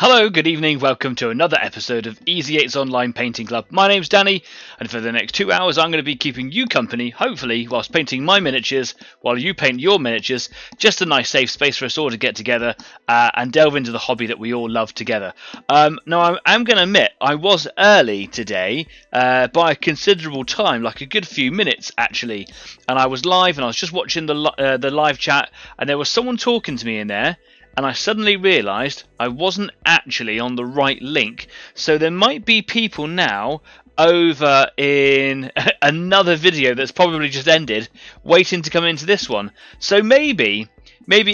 Hello, good evening, welcome to another episode of Easy 8's Online Painting Club. My name's Danny, and for the next 2 hours I'm going to be keeping you company, hopefully, whilst painting my miniatures, while you paint your miniatures. Just a nice safe space for us all to get together and delve into the hobby that we all love together. Now, I'm going to admit, I was early today by a considerable time, like a good few minutes actually, and I was live and I was just watching the live chat, and there was someone talking to me in there, and I suddenly realised I wasn't actually on the right link. So there might be people now over in another video that's probably just ended, waiting to come into this one. So maybe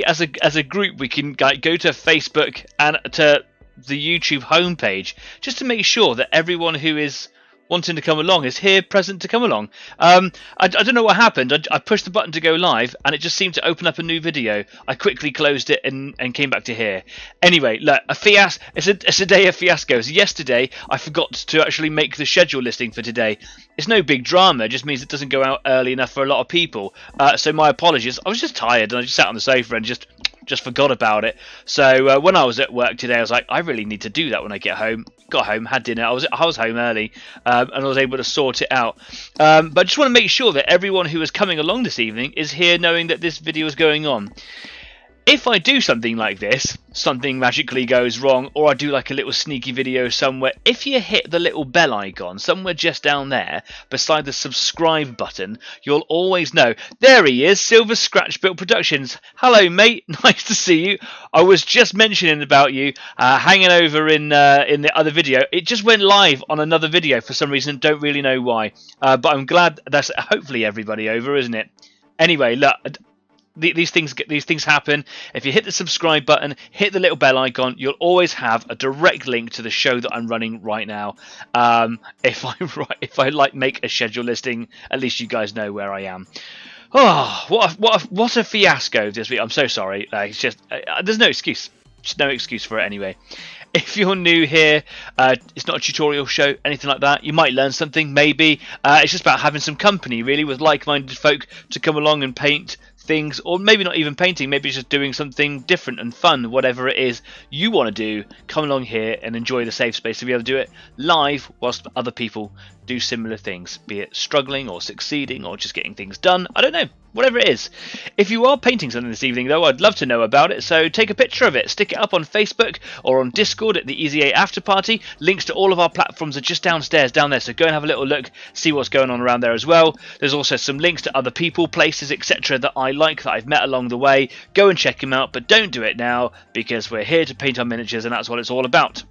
as a group we can go to Facebook and to the YouTube homepage just to make sure that everyone who is wanting to come along is here, present to come along. I don't know what happened. I pushed the button to go live and it just seemed to open up a new video. I quickly closed it and came back to here. Anyway, look, a fiasco. It's a day of fiascos. Yesterday I forgot to actually make the schedule listing for today. It's no big drama, it just means it doesn't go out early enough for a lot of people. So my apologies. I was just tired and I just sat on the sofa and just forgot about it. So when I was at work today, I was like, I really need to do that when I get home. Got home, had dinner. I was home early, and I was able to sort it out. But I just want to make sure that everyone who is coming along this evening is here, knowing that this video is going on. If I do something like this, something magically goes wrong, or I do like a little sneaky video somewhere, if you hit the little bell icon somewhere just down there beside the subscribe button, you'll always know. There he is, Silver Scratch Built Productions. Hello mate, nice to see you. I was just mentioning about you hanging over in the other video. It just went live on another video for some reason, don't really know why. But I'm glad that's hopefully everybody over, isn't it? Anyway, look. These things happen. If you hit the subscribe button, hit the little bell icon, you'll always have a direct link to the show that I'm running right now. If I like make a schedule listing, at least you guys know where I am. Oh, what a fiasco this week! I'm so sorry. It's just there's no excuse. Just no excuse for it anyway. If you're new here, it's not a tutorial show, anything like that. You might learn something, maybe. It's just about having some company, really, with like-minded folk to come along and paint things, or maybe not even painting, maybe just doing something different and fun, whatever it is you want to do. Come along here and enjoy the safe space to be able to do it live whilst other people do similar things, be it struggling or succeeding or just getting things done. I don't know, whatever it is. If you are painting something this evening though, I'd love to know about it, so take a picture of it, stick it up on Facebook or on Discord at the Easy 8 After Party. Links to all of our platforms are just downstairs down there, so go and have a little look, see what's going on around there as well. There's also some links to other people, places, etc. that I like, that I've met along the way. Go and check them out, but don't do it now because we're here to paint our miniatures and that's what it's all about.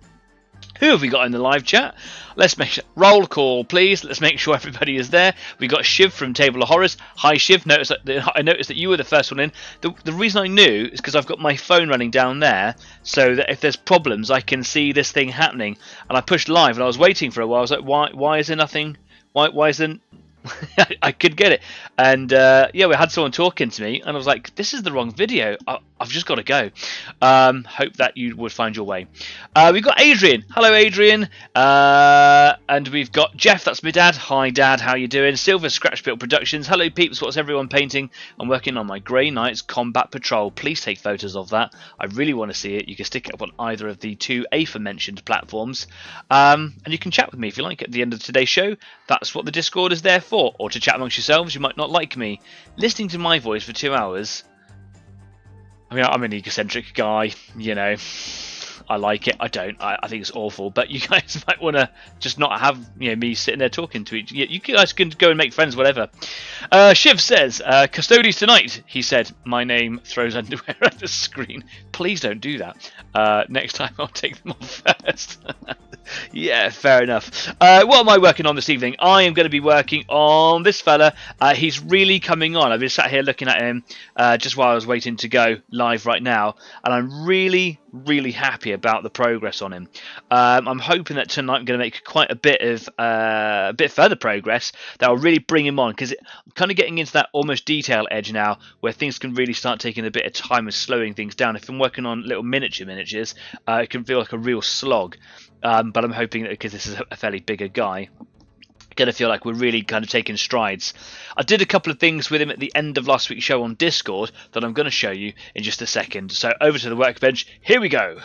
Who have we got in the live chat? Let's make sure. Roll call, please. Let's make sure everybody is there. We got Shiv from Table of Horrors. Hi, Shiv. I noticed that you were the first one in. The reason I knew is because I've got my phone running down there, so that if there's problems, I can see this thing happening. And I pushed live, and I was waiting for a while. I was like, why is there nothing? Why isn't? I could get it, and yeah, we had someone talking to me, and I was like, "This is the wrong video. I've just got to go." Hope that you would find your way. We've got Adrian. Hello, Adrian. And we've got Jeff. That's my dad. Hi, Dad. How you doing? Silver Scratch Built Productions. Hello, peeps. What's everyone painting? I'm working on my Grey Knights Combat Patrol. Please take photos of that. I really want to see it. You can stick it up on either of the two aforementioned platforms, and you can chat with me if you like at the end of today's show. That's what the Discord is there for. Or to chat amongst yourselves. You might not like me listening to my voice for 2 hours. I mean, I'm an egocentric guy, you know. I like it. I don't. I think it's awful. But you guys might want to just not have me sitting there talking to each. You guys can go and make friends, whatever. Shiv says, "Custodies tonight." He said, "My name throws underwear at the screen." Please don't do that. Next time I'll take them off first. Yeah, fair enough. What am I working on this evening? I am going to be working on this fella. He's really coming on. I've been sat here looking at him just while I was waiting to go live right now, and I'm really happy about the progress on him. I'm hoping that tonight I'm going to make quite a bit further progress that will really bring him on, because I'm kind of getting into that almost detail edge now where things can really start taking a bit of time and slowing things down. If I'm working on little miniatures, it can feel like a real slog. But I'm hoping that because this is a fairly bigger guy, going to feel like we're really kind of taking strides. I did a couple of things with him at the end of last week's show on Discord that I'm going to show you in just a second. So over to the workbench. Here we go.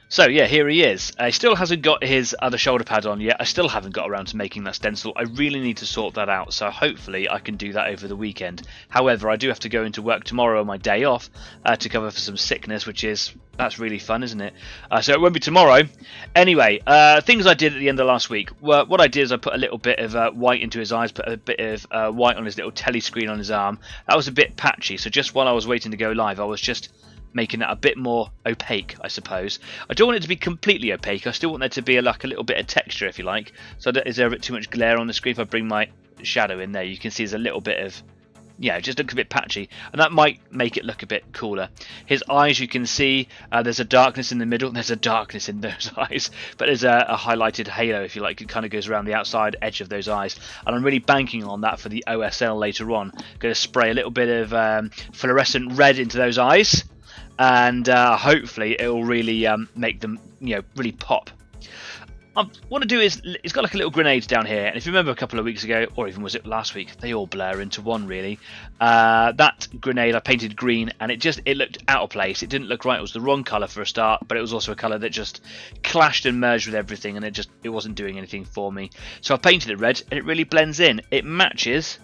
So yeah, here he is. He still hasn't got his other shoulder pad on yet. I still haven't got around to making that stencil. I really need to sort that out, so hopefully I can do that over the weekend. However, I do have to go into work tomorrow on my day off to cover for some sickness, that's really fun, isn't it? So it won't be tomorrow. Anyway, things I did at the end of last week. Well, what I did is I put a little bit of white into his eyes, put a bit of white on his little telly screen on his arm. That was a bit patchy, so just while I was waiting to go live, I was just making it a bit more opaque, I suppose. I don't want it to be completely opaque. I still want there to be like a little bit of texture, if you like. So is there a bit too much glare on the screen? If I bring my shadow in there, you can see there's a little bit of, yeah, it just looks a bit patchy, and that might make it look a bit cooler. His eyes, you can see there's a darkness in the middle, there's a darkness in those eyes, but there's a highlighted halo, if you like. It kind of goes around the outside edge of those eyes, and I'm really banking on that for the OSL later on. Going to spray a little bit of fluorescent red into those eyes, and hopefully it will really make them, really pop. What I want to do is, it's got like a little grenade down here, and if you remember a couple of weeks ago, or even was it last week, they all blur into one really. That grenade I painted green, and it looked out of place. It didn't look right. It was the wrong colour for a start, but it was also a colour that just clashed and merged with everything, and it wasn't doing anything for me. So I painted it red, and it really blends in. It matches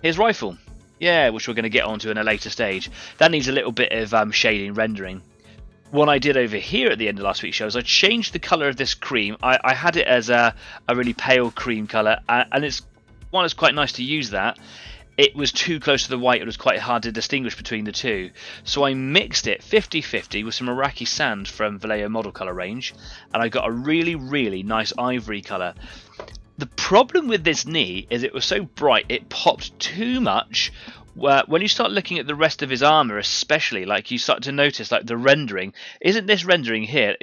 his rifle. Yeah, which we're going to get onto in a later stage. That needs a little bit of shading, rendering. What I did over here at the end of last week's show is I changed the colour of this cream. I had it as a really pale cream colour, and it's quite nice to use that. It was too close to the white. It was quite hard to distinguish between the two. So I mixed it 50-50 with some Iraqi sand from Vallejo model colour range, and I got a really, really nice ivory colour. The problem with this knee is it was so bright it popped too much. When you start looking at the rest of his armour, especially, like, you start to notice, like, the rendering isn't this rendering here.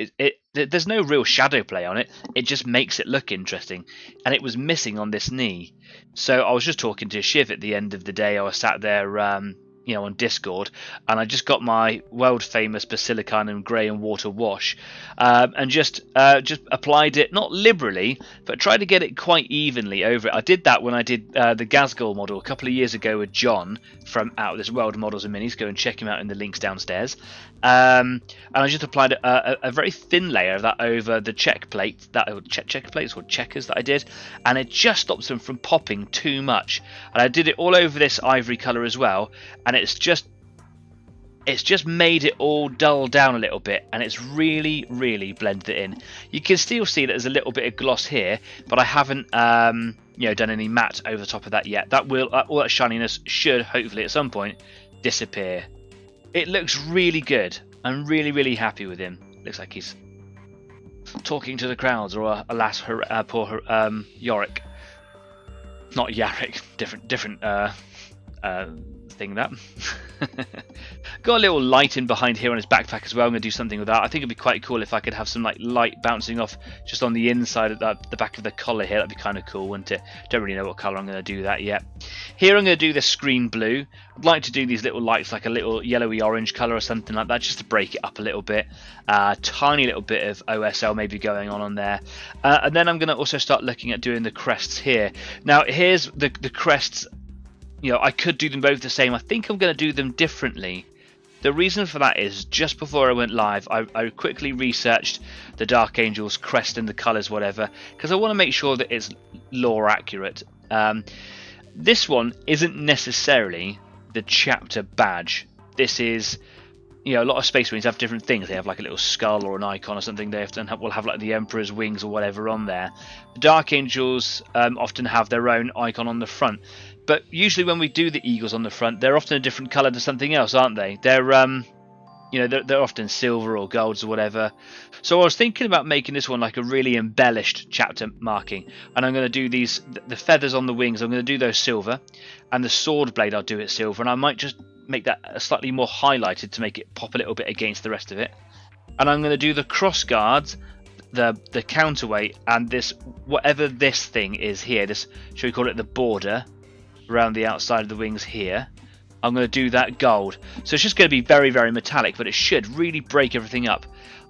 There's no real shadow play on it. It just makes it look interesting, and it was missing on this knee. So I was just talking to Shiv at the end of the day. I was sat there on Discord, and I just got my world famous Basilicon and grey and water wash, and just applied it, not liberally, but tried to get it quite evenly over it. I did that when I did the Gazgul model a couple of years ago with John from Out of This World Models and Minis. Go and check him out in the links downstairs. And I just applied a very thin layer of that over the check plates or checkers that I did, and it just stops them from popping too much. And I did it all over this ivory colour as well, and it's just made it all dull down a little bit, and it's really, really blended it in. You can still see that there's a little bit of gloss here, but I haven't done any matte over the top of that yet. That will all that shininess should hopefully at some point disappear. It looks really good. I'm really, really happy with him. Looks like he's talking to the crowds, or alas, poor Yorick. Not Yarrick, different thing that. Got a little light in behind here on his backpack as well. I'm going to do something with that. I think it'd be quite cool if I could have some like light bouncing off just on the inside of the back of the collar here. That'd be kind of cool, wouldn't it? Don't really know what colour I'm going to do that yet. Here I'm going to do the screen blue. I'd like to do these little lights like a little yellowy orange colour or something like that, just to break it up a little bit. Tiny little bit of OSL maybe going on there. And then I'm going to also start looking at doing the crests here. Now here's the crests. I could do them both the same. I think I'm going to do them differently. The reason for that is just before I went live, I quickly researched the Dark Angel's crest and the colours, whatever, because I want to make sure that it's lore accurate. This one isn't necessarily the chapter badge. This is, a lot of Space Marines have different things. They have like a little skull or an icon or something. They often will have like the Emperor's wings or whatever on there. The Dark Angels often have their own icon on the front. But usually when we do the eagles on the front, they're often a different colour to something else, aren't they? They're they're often silver or golds or whatever. So I was thinking about making this one like a really embellished chapter marking, and I'm going to do the feathers on the wings. I'm going to do those silver, and the sword blade I'll do it silver, and I might just make that slightly more highlighted to make it pop a little bit against the rest of it. And I'm going to do the cross guards, the counterweight, and this whatever this thing is here. This, shall we call it the border around the outside of the wings here. I'm going to do that gold. So it's just going to be very, very metallic, but it should really break everything up.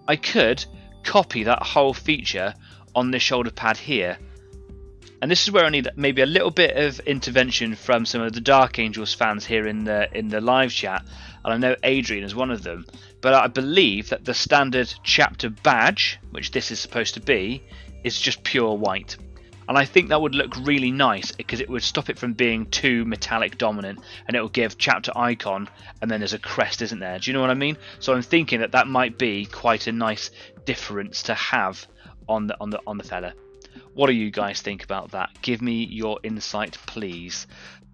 I could copy that whole feature on this shoulder pad here. And this is where I need maybe a little bit of intervention from some of the Dark Angels fans here in the live chat, and I know Adrian is one of them. But I believe that the standard chapter badge, which this is supposed to be, is just pure white. And I think that would look really nice because it would stop it from being too metallic dominant, and it will give chapter icon, and then there's a crest, isn't there? Do you know what I mean? So I'm thinking that that might be quite a nice difference to have on the fella. What do you guys think about that? Give me your insight, please.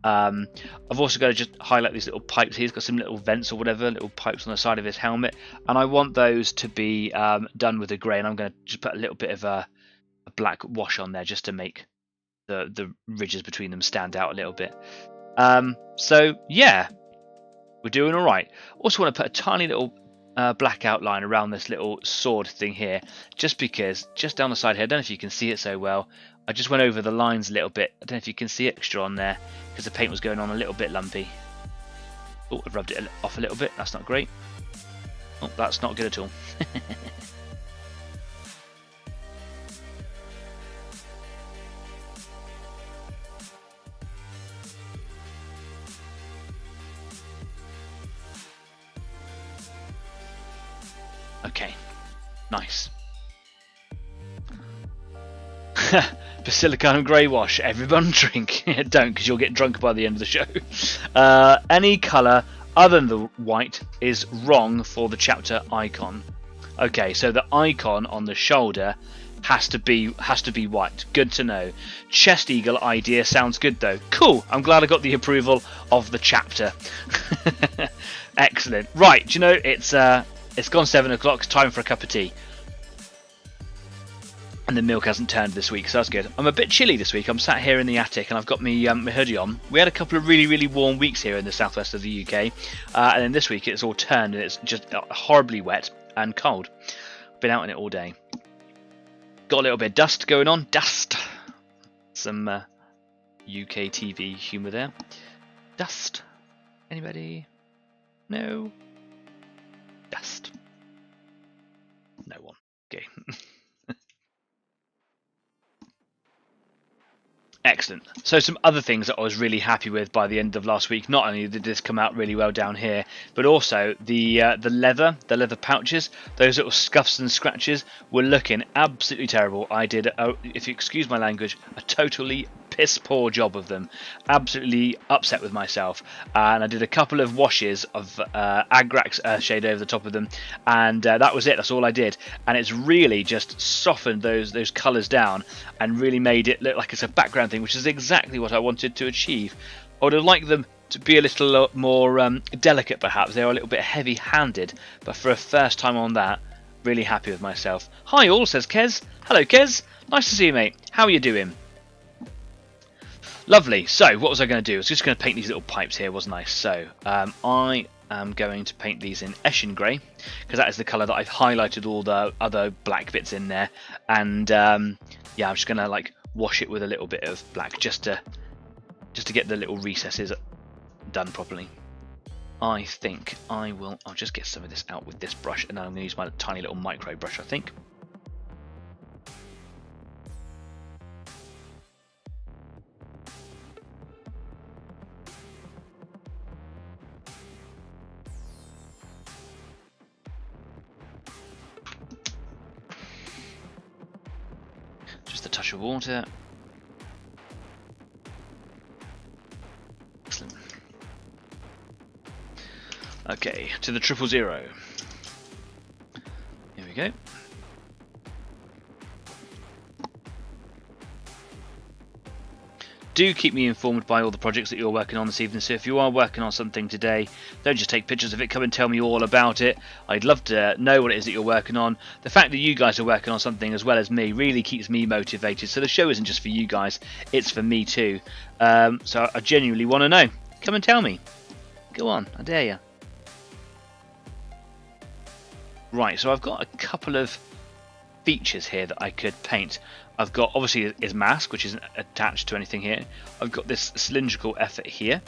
I've also got to just highlight these little pipes here. He's got some little vents or whatever, little pipes on the side of his helmet, and I want those to be done with a grey, and I'm going to just put a little bit of a black wash on there just to make the ridges between them stand out a little bit. So yeah, we're doing all right. Also want to put a tiny little black outline around this little sword thing here, just because just down the side here, I don't know if you can see it so well, I just went over the lines a little bit. I don't know if you can see extra on there because the paint was going on a little bit lumpy. Oh, I've rubbed it off a little bit. That's not great. Oh, that's not good at all. Okay, nice. Basilica and grey wash. Everyone drink. Don't, because you'll get drunk by the end of the show. Any colour other than the white is wrong for the chapter icon. Okay, so the icon on the shoulder has to be white. Good to know. Chest eagle idea sounds good though. Cool. I'm glad I got the approval of the chapter. Excellent. Right. Do you know it's gone 7 o'clock. It's time for a cup of tea. And the milk hasn't turned this week, so that's good. I'm a bit chilly this week. I'm sat here in the attic and I've got my hoodie on. We had a couple of really warm weeks here in the southwest of the UK, and then this week it's all turned and it's just horribly wet and cold. Been out in it all day. Got a little bit of dust going on. Dust. Some UK TV humour there. Dust. Anybody? No. Dust. No one. Okay. Excellent. So some other things that I was really happy with by the end of last week. Not only did this come out really well down here, but also the leather pouches, those little scuffs and scratches were looking absolutely terrible. I did, if you excuse my language, a totally piss poor job of them. Absolutely upset with myself, and I did a couple of washes of Agrax Earthshade over the top of them, and that was it. That's all I did, and it's really just softened those colours down and really made it look like it's a background thing, which is exactly what I wanted to achieve. I would have liked them to be a little more delicate, perhaps. They were a little bit heavy-handed, but for a first time on that, really happy with myself. Hi all, says Kez. Hello Kez, nice to see you mate. How are you doing? Lovely. So what was I going to do? I was just going to paint these little pipes here, wasn't I? So I am going to paint these in Eshin Grey, because that is the colour that I've highlighted all the other black bits in there, and yeah, I'm just going to like wash it with a little bit of black just to get the little recesses done properly. I think I'll just get some of this out with this brush, and then I'm going to use my tiny little micro brush, I think. Just a touch of water. Excellent. Okay, to the 000. Here we go. Do keep me informed by all the projects that you're working on this evening. So if you are working on something today, don't just take pictures of it, come and tell me all about it. I'd love to know what it is that you're working on. The fact that you guys are working on something as well as me really keeps me motivated. So the show isn't just for you guys, it's for me too. So I genuinely want to know. Come and tell me. Go on, I dare you. Right, so I've got a couple of features here that I could paint. I've got obviously his mask, which isn't attached to anything here. I've got this cylindrical effort here,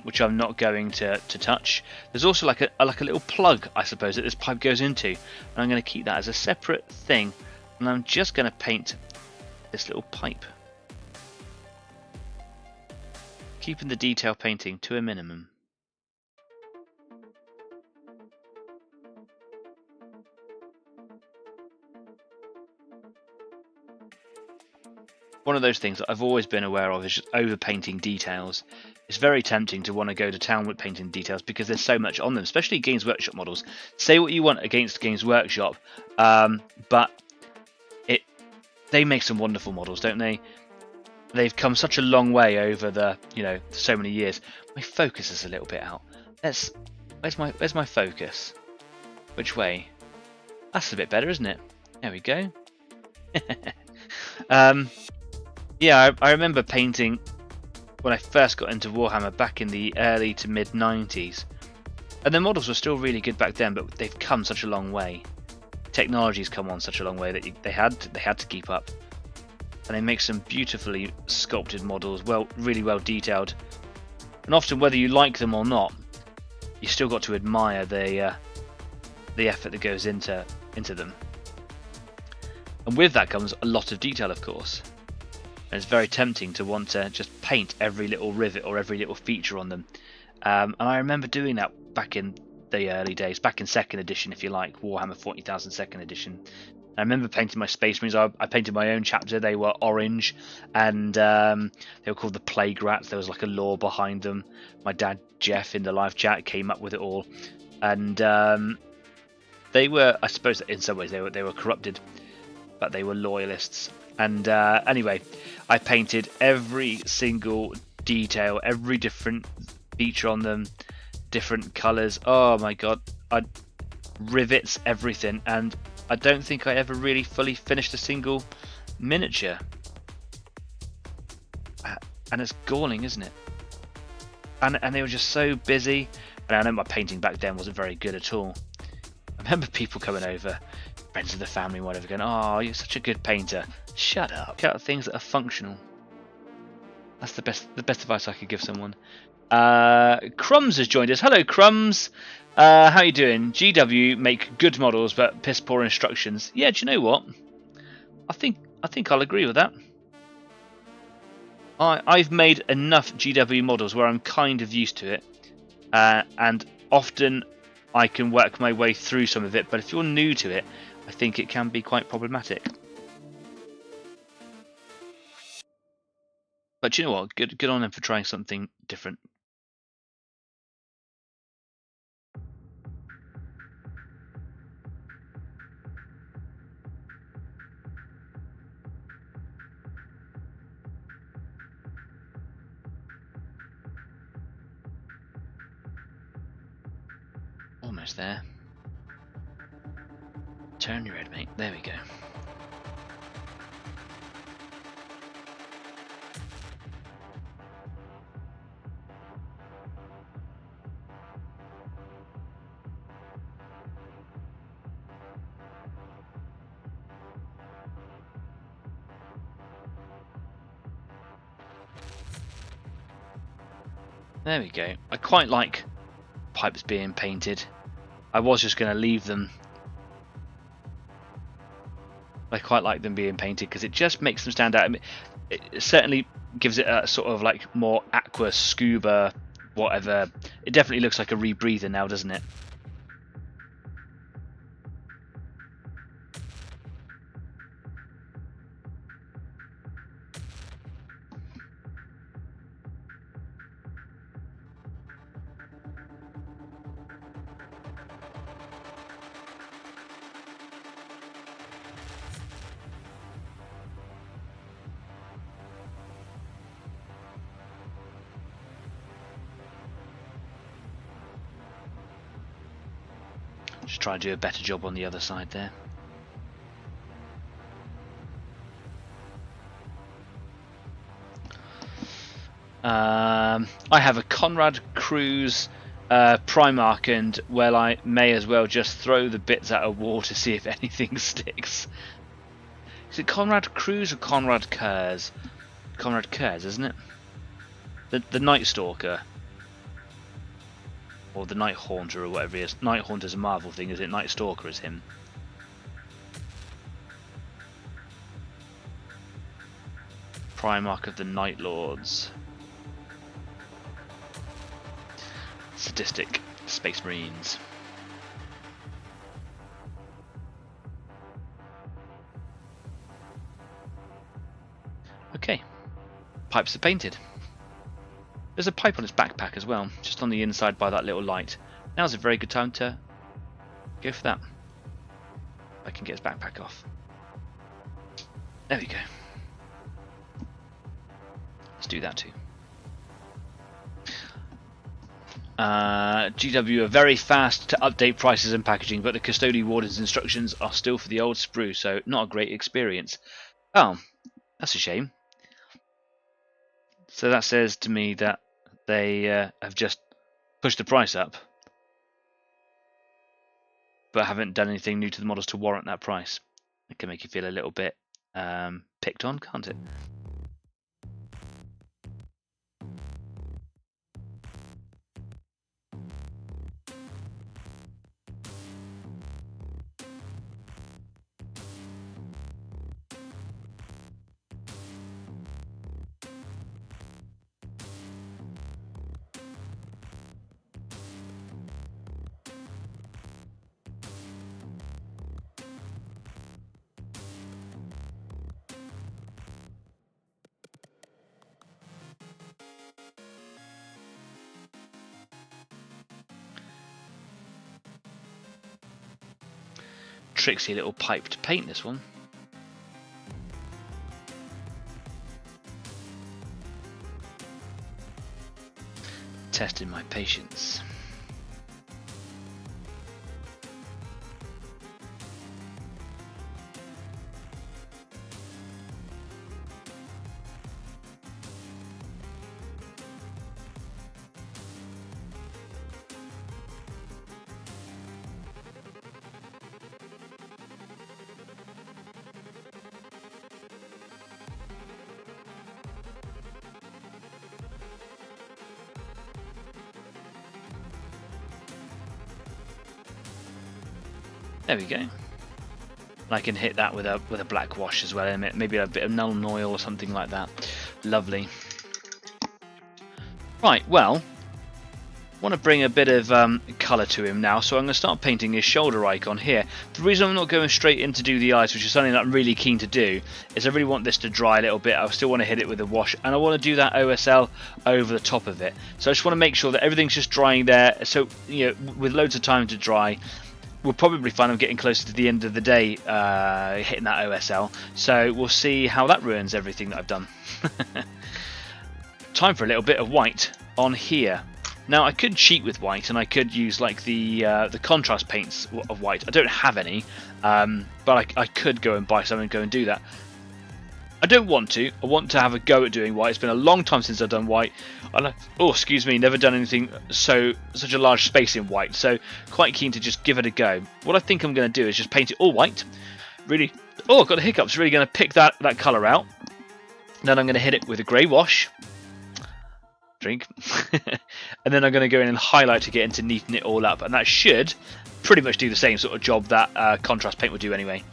which I'm not going to touch. There's also like a little plug, I suppose, that this pipe goes into, and I'm going to keep that as a separate thing. And I'm just going to paint this little pipe Keeping the detail painting to a minimum. One of those things that I've always been aware of is just overpainting details. It's very tempting to want to go to town with painting details because there's so much on them, especially Games Workshop models. Say what you want against Games Workshop, but they make some wonderful models, don't they? They've come such a long way over the so many years. My focus is a little bit out. Where's my focus? Which way? That's a bit better, isn't it? There we go. Yeah, I remember painting when I first got into Warhammer back in the early to mid 90s, and the models were still really good back then, but they've come such a long way. Technology's come on such a long way that they had to keep up, and they make some beautifully sculpted models, really well detailed, and often whether you like them or not, you still got to admire the effort that goes into them. And with that comes a lot of detail, of course. And it's very tempting to want to just paint every little rivet or every little feature on them. And I remember doing that back in the early days, back in 2nd edition, if you like, Warhammer 40,000 2nd edition. I remember painting my Space Marines. I painted my own chapter. They were orange, and they were called the Plague Rats. There was like a lore behind them. My dad, Jeff, in the live chat, came up with it all. And they were, I suppose in some ways, they were corrupted, but they were loyalists. And anyway, I painted every single detail, every different feature on them, different colours. Oh my god, rivets, everything. And I don't think I ever really fully finished a single miniature. And it's galling, isn't it? And they were just so busy. And I know my painting back then wasn't very good at all. I remember people coming over, friends of the family, whatever, going, "Oh, you're such a good painter." Shut up. Cut out things that are functional. That's the best advice I could give someone. Crumbs has joined us. Hello, Crumbs. How you doing? GW make good models but piss poor instructions. Yeah, do you know what? I think I'll agree with that. I've made enough GW models where I'm kind of used to it, and often I can work my way through some of it. But if you're new to it, I think it can be quite problematic. But you know what? Good on them for trying something different. Almost there. Turn your head, mate. There we go. There we go. I quite like pipes being painted. I was just going to leave them. I quite like them being painted because it just makes them stand out. I mean, it certainly gives it a sort of like more aqua, scuba, whatever. It definitely looks like a rebreather now, doesn't it? Just try to do a better job on the other side there. I have a Conrad Cruise Primark, and well, I may as well just throw the bits at a wall to see if anything sticks. Is it Conrad Cruise or Conrad Kurz? Conrad Kurz, isn't it? The Night Stalker. Or the Night Haunter, or whatever it is. Night Haunter's a Marvel thing, is it? Night Stalker is him. Primarch of the Night Lords. sadistic Space Marines. Okay, pipes are painted. There's a pipe on his backpack as well, just on the inside by that little light. Now's a very good time to go for that. I can get his backpack off. There we go. Let's do that too. GW are very fast to update prices and packaging, but the Custody Warden's instructions are still for the old sprue, so not a great experience. Oh, that's a shame. So that says to me that they have just pushed the price up, but haven't done anything new to the models to warrant that price. It can make you feel a little bit picked on, can't it? Tricksy little pipe to paint this one. Testing my patience. There we go. And I can hit that with a black wash as well, and maybe a bit of Nuln oil or something like that. Lovely. Right, well, I want to bring a bit of colour to him now, so I'm going to start painting his shoulder icon here. The reason I'm not going straight in to do the eyes, which is something that I'm really keen to do, is I really want this to dry a little bit. I still want to hit it with a wash, and I want to do that OSL over the top of it. So I just want to make sure that everything's just drying there, so, you know, with loads of time to dry. We'll probably find I'm getting closer to the end of the day hitting that OSL, so we'll see how that ruins everything that I've done. Time for a little bit of white on here. Now I could cheat with white, and I could use like the contrast paints of white. I don't have any, but I could go and buy some and go and do that. I don't want to. I want to have a go at doing white. It's been a long time since I've done white. Oh, excuse me, never done anything such a large space in white. So quite keen to just give it a go. What I think I'm going to do is just paint it all white. Really, oh, I've got the hiccups. Really going to pick that colour out. Then I'm going to hit it with a grey wash. Drink. And then I'm going to go in and highlight to get into neaten it all up. And that should pretty much do the same sort of job that contrast paint would do anyway.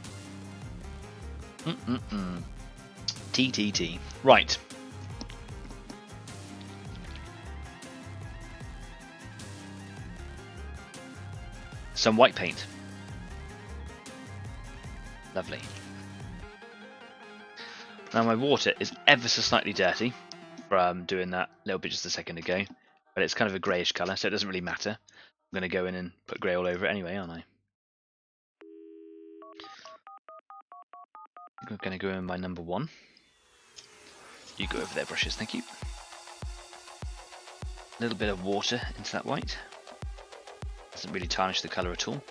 TTT. Right. Some white paint. Lovely. Now my water is ever so slightly dirty from doing that a little bit just a second ago, but it's kind of a greyish colour, so it doesn't really matter. I'm going to go in and put grey all over it anyway, aren't I? I'm going to go in my number 1. You go over there, brushes, thank you. A little bit of water into that white. Doesn't really tarnish the colour at all.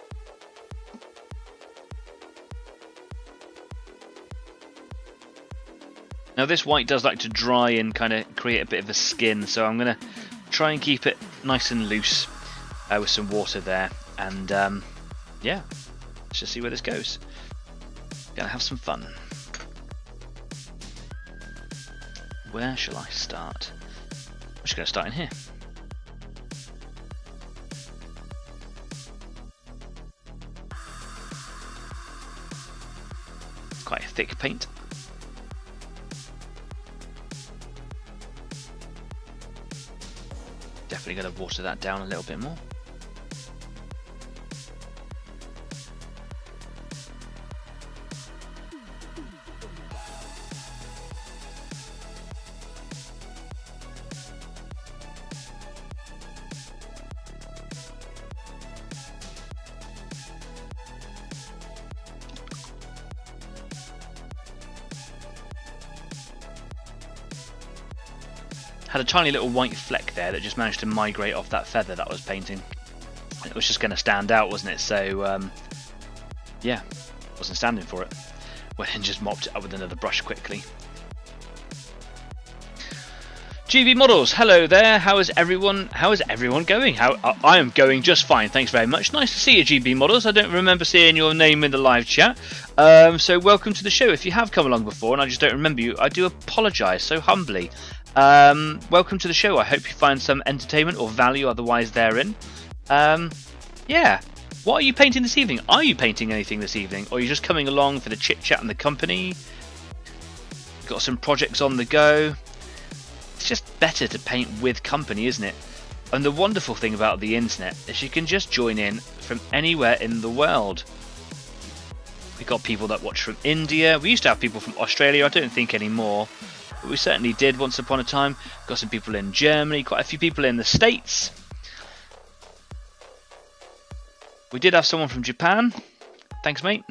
Now this white does like to dry and kind of create a bit of a skin, so I'm going to try and keep it nice and loose with some water there. And yeah, let's just see where this goes. Gonna have some fun. Where shall I start? I'm just going to start in here. It's quite a thick paint. Definitely going to water that down a little bit more. Had a tiny little white fleck there that just managed to migrate off that feather that I was painting. It was just going to stand out, wasn't it? So, yeah, wasn't standing for it. Went and just mopped it up with another brush quickly. GB Models, hello there. How is everyone going? I am going just fine, thanks very much. Nice to see you, GB Models. I don't remember seeing your name in the live chat. So welcome to the show. If you have come along before and I just don't remember you, I do apologise so humbly. Welcome to the show. I hope you find some entertainment or value otherwise therein. Yeah. What are you painting this evening? Are you painting anything this evening? Or are you just coming along for the chit chat and the company? Got some projects on the go? It's just better to paint with company, isn't it? And the wonderful thing about the internet is you can just join in from anywhere in the world. We've got people that watch from India. We used to have people from Australia. I don't think anymore. But we certainly did once upon a time. Got some people in Germany, quite a few people in the States. We did have someone from Japan. Thanks, mate.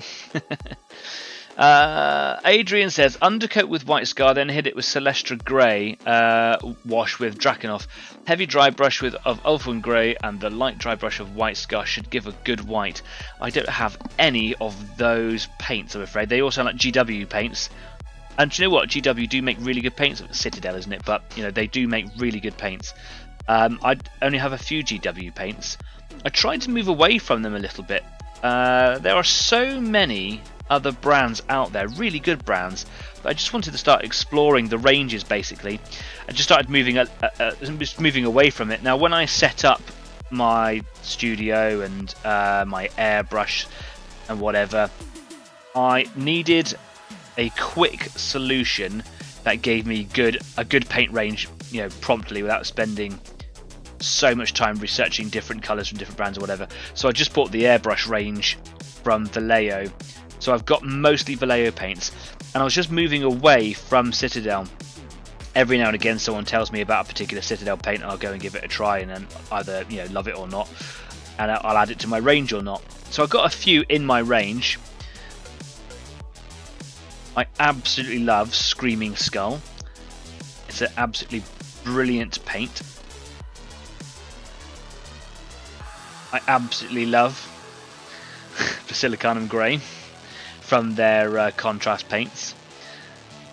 Adrian says, undercoat with white scar, then hit it with Celestra Grey wash with Drakenhoff. Heavy dry brush of Ulfwyn Grey and the light dry brush of white scar should give a good white. I don't have any of those paints, I'm afraid. They all sound like GW paints. And do you know what? GW do make really good paints. Citadel, isn't it? But, you know, they do make really good paints. I only have a few GW paints. I tried to move away from them a little bit. There are so many other brands out there, really good brands, but I just wanted to start exploring the ranges, basically. I just started moving away from it. Now, when I set up my studio and my airbrush and whatever, I needed a quick solution that gave me a good paint range, you know, promptly without spending so much time researching different colours from different brands or whatever. So I just bought the airbrush range from Vallejo. So I've got mostly Vallejo paints, and I was just moving away from Citadel. Every now and again someone tells me about a particular Citadel paint and I'll go and give it a try and then either, you know, love it or not, and I'll add it to my range or not. So I've got a few in my range. I absolutely love Screaming Skull. It's an absolutely brilliant paint. I absolutely love Basilicanum Grey from their contrast paints.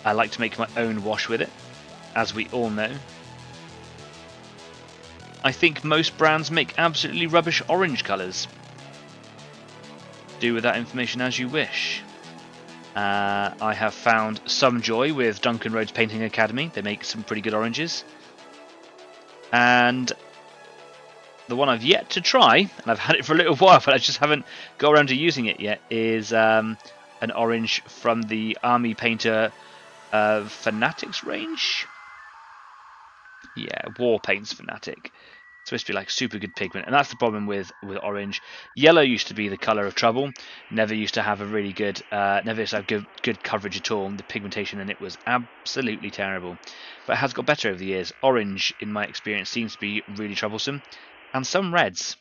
I like to make my own wash with it, as we all know. I think most brands make absolutely rubbish orange colours. Do with that information as you wish. I have found some joy with Duncan Rhodes Painting Academy. They make some pretty good oranges. And the one I've yet to try, and I've had it for a little while, but I just haven't got around to using it yet, is an orange from the Army Painter Fanatics range. Yeah, War Paints Fanatic. It's supposed to be like super good pigment, and that's the problem with orange. Yellow used to be the colour of trouble. Never used to have a really good, never used to have good coverage at all. The pigmentation in it was absolutely terrible, but it has got better over the years. Orange, in my experience, seems to be really troublesome, and some reds.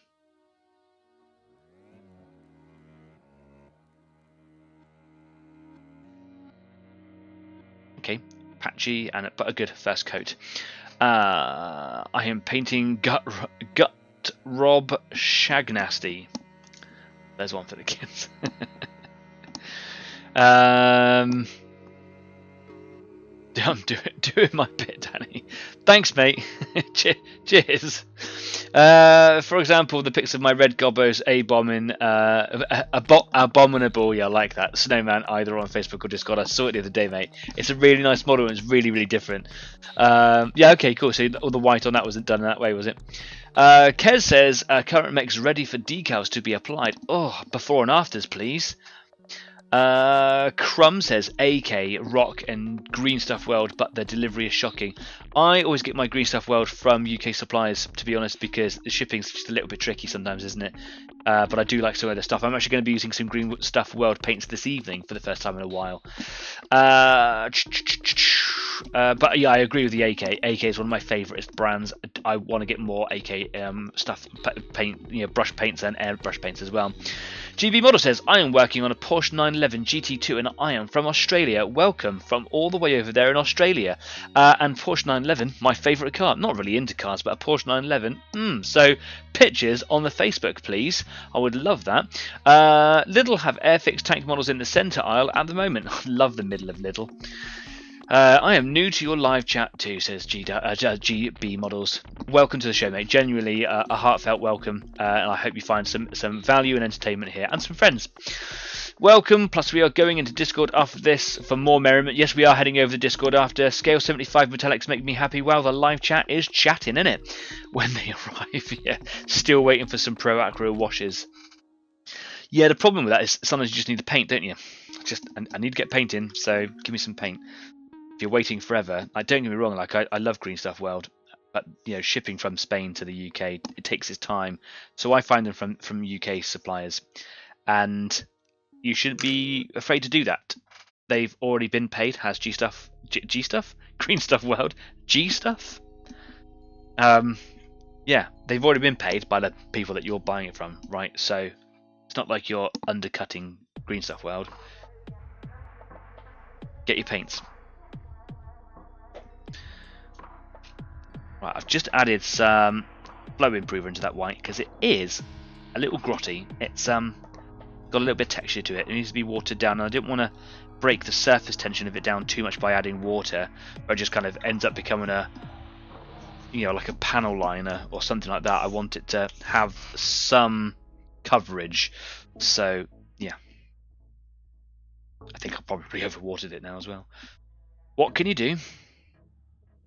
Okay, patchy but a good first coat. I am painting Gut Rob Shagnasty. There's one for the kids. I'm doing my bit, Danny. Thanks, mate. Cheers. For example, the pics of my red gobos abominable. Yeah, I like that. Snowman, either on Facebook or Discord. I saw it the other day, mate. It's a really nice model and it's really, really different. Yeah, okay, cool. So all the white on that wasn't done that way, was it? Kez says, current mix ready for decals to be applied. Oh, before and afters, please. Crumb says AK, Rock, and Green Stuff World, but the delivery is shocking. I always get my Green Stuff World from UK suppliers, to be honest, because the shipping's just a little bit tricky sometimes, isn't it? But I do like some other stuff. I'm actually going to be using some Green Stuff World paints this evening for the first time in a while. But yeah, I agree with the AK. AK is one of my favourite brands. I want to get more AK stuff, paint, brush paints and airbrush paints as well. GB Model says, I am working on a Porsche 911 GT2 and I am from Australia. Welcome from all the way over there in Australia. And Porsche 911, my favourite car. Not really into cars, but a Porsche 911. So pictures on the Facebook, please. I would love that. Lidl have Airfix tank models in the centre aisle at the moment. I love the middle of Lidl. I am new to your live chat too, says GB Models. Welcome to the show, mate. Genuinely a heartfelt welcome, and I hope you find some value and entertainment here, and some friends. Welcome, plus we are going into Discord after this for more merriment. Yes, we are heading over to Discord after. Scale 75 Metallics make me happy. Well, the live chat is chatting, innit? When they arrive, yeah. Still waiting for some Pro Acro washes. Yeah, the problem with that is sometimes you just need the paint, don't you? I need to get paint in, so give me some paint. If you're waiting forever, don't get me wrong, I love Green Stuff World, but shipping from Spain to the UK, it takes its time. So I find them from UK suppliers, and you shouldn't be afraid to do that. They've already been paid. Has G Stuff, Green Stuff World, G Stuff? Yeah, they've already been paid by the people that you're buying it from, right? So it's not like you're undercutting Green Stuff World. Get your paints. Right, I've just added some flow improver into that white because it is a little grotty. It's got a little bit of texture to it. It needs to be watered down, and I didn't want to break the surface tension of it down too much by adding water, or it just kind of ends up becoming like a panel liner or something like that. I want it to have some coverage. So yeah, I think I probably overwatered it now as well. What can you do?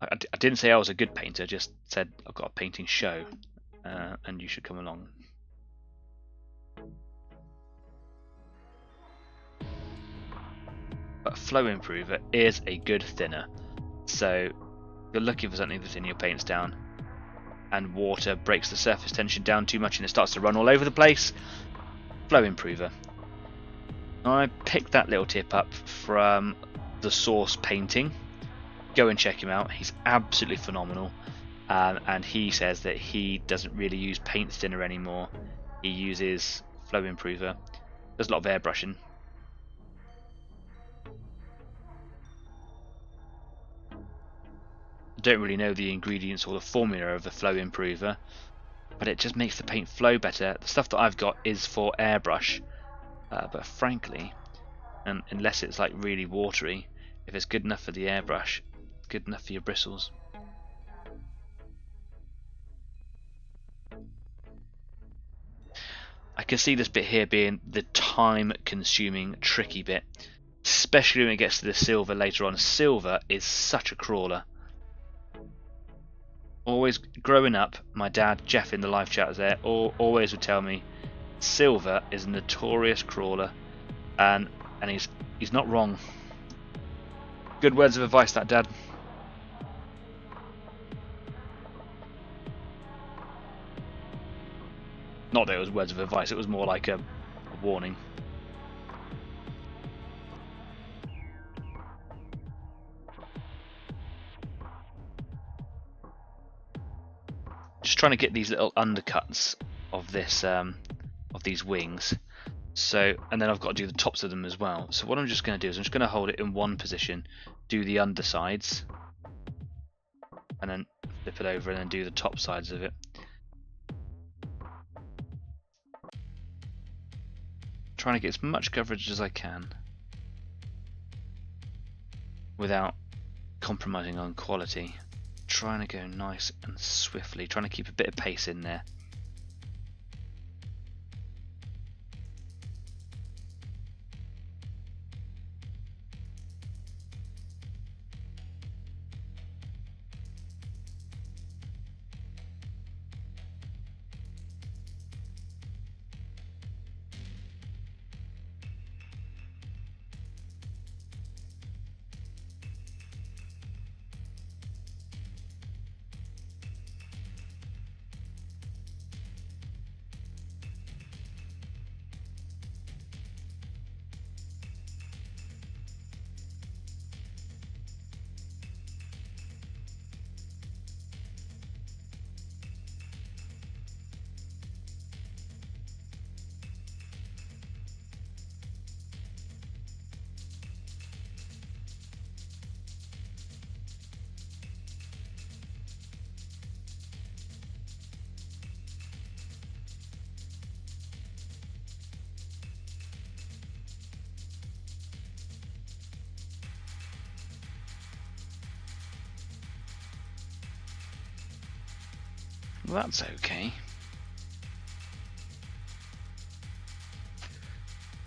I didn't say I was a good painter, just said I've got a painting show and you should come along. But flow improver is a good thinner, so you're looking for something to thin your paints down, and water breaks the surface tension down too much and it starts to run all over the place. Flow improver. I picked that little tip up from the Source Painting. Go and check him out. He's absolutely phenomenal, and he says that he doesn't really use paint thinner anymore. He uses flow improver. Does a lot of airbrushing. I don't really know the ingredients or the formula of the flow improver, but it just makes the paint flow better. The stuff that I've got is for airbrush, but frankly, and unless it's like really watery, if it's good enough for the airbrush, good enough for your bristles. I can see this bit here being the time-consuming, tricky bit, especially when it gets to the silver later on. Silver is such a crawler. Always growing up, my dad, Jeff in the live chat was there, always would tell me silver is a notorious crawler, and he's not wrong. Good words of advice, that dad. Not that it was words of advice, it was more like a warning. Just trying to get these little undercuts of this of these wings. So, and then I've got to do the tops of them as well. So what I'm just going to do is I'm just going to hold it in one position, do the undersides, and then flip it over and then do the top sides of it. Trying to get as much coverage as I can without compromising on quality. Trying to go nice and swiftly, trying to keep a bit of pace in there. Well, that's okay.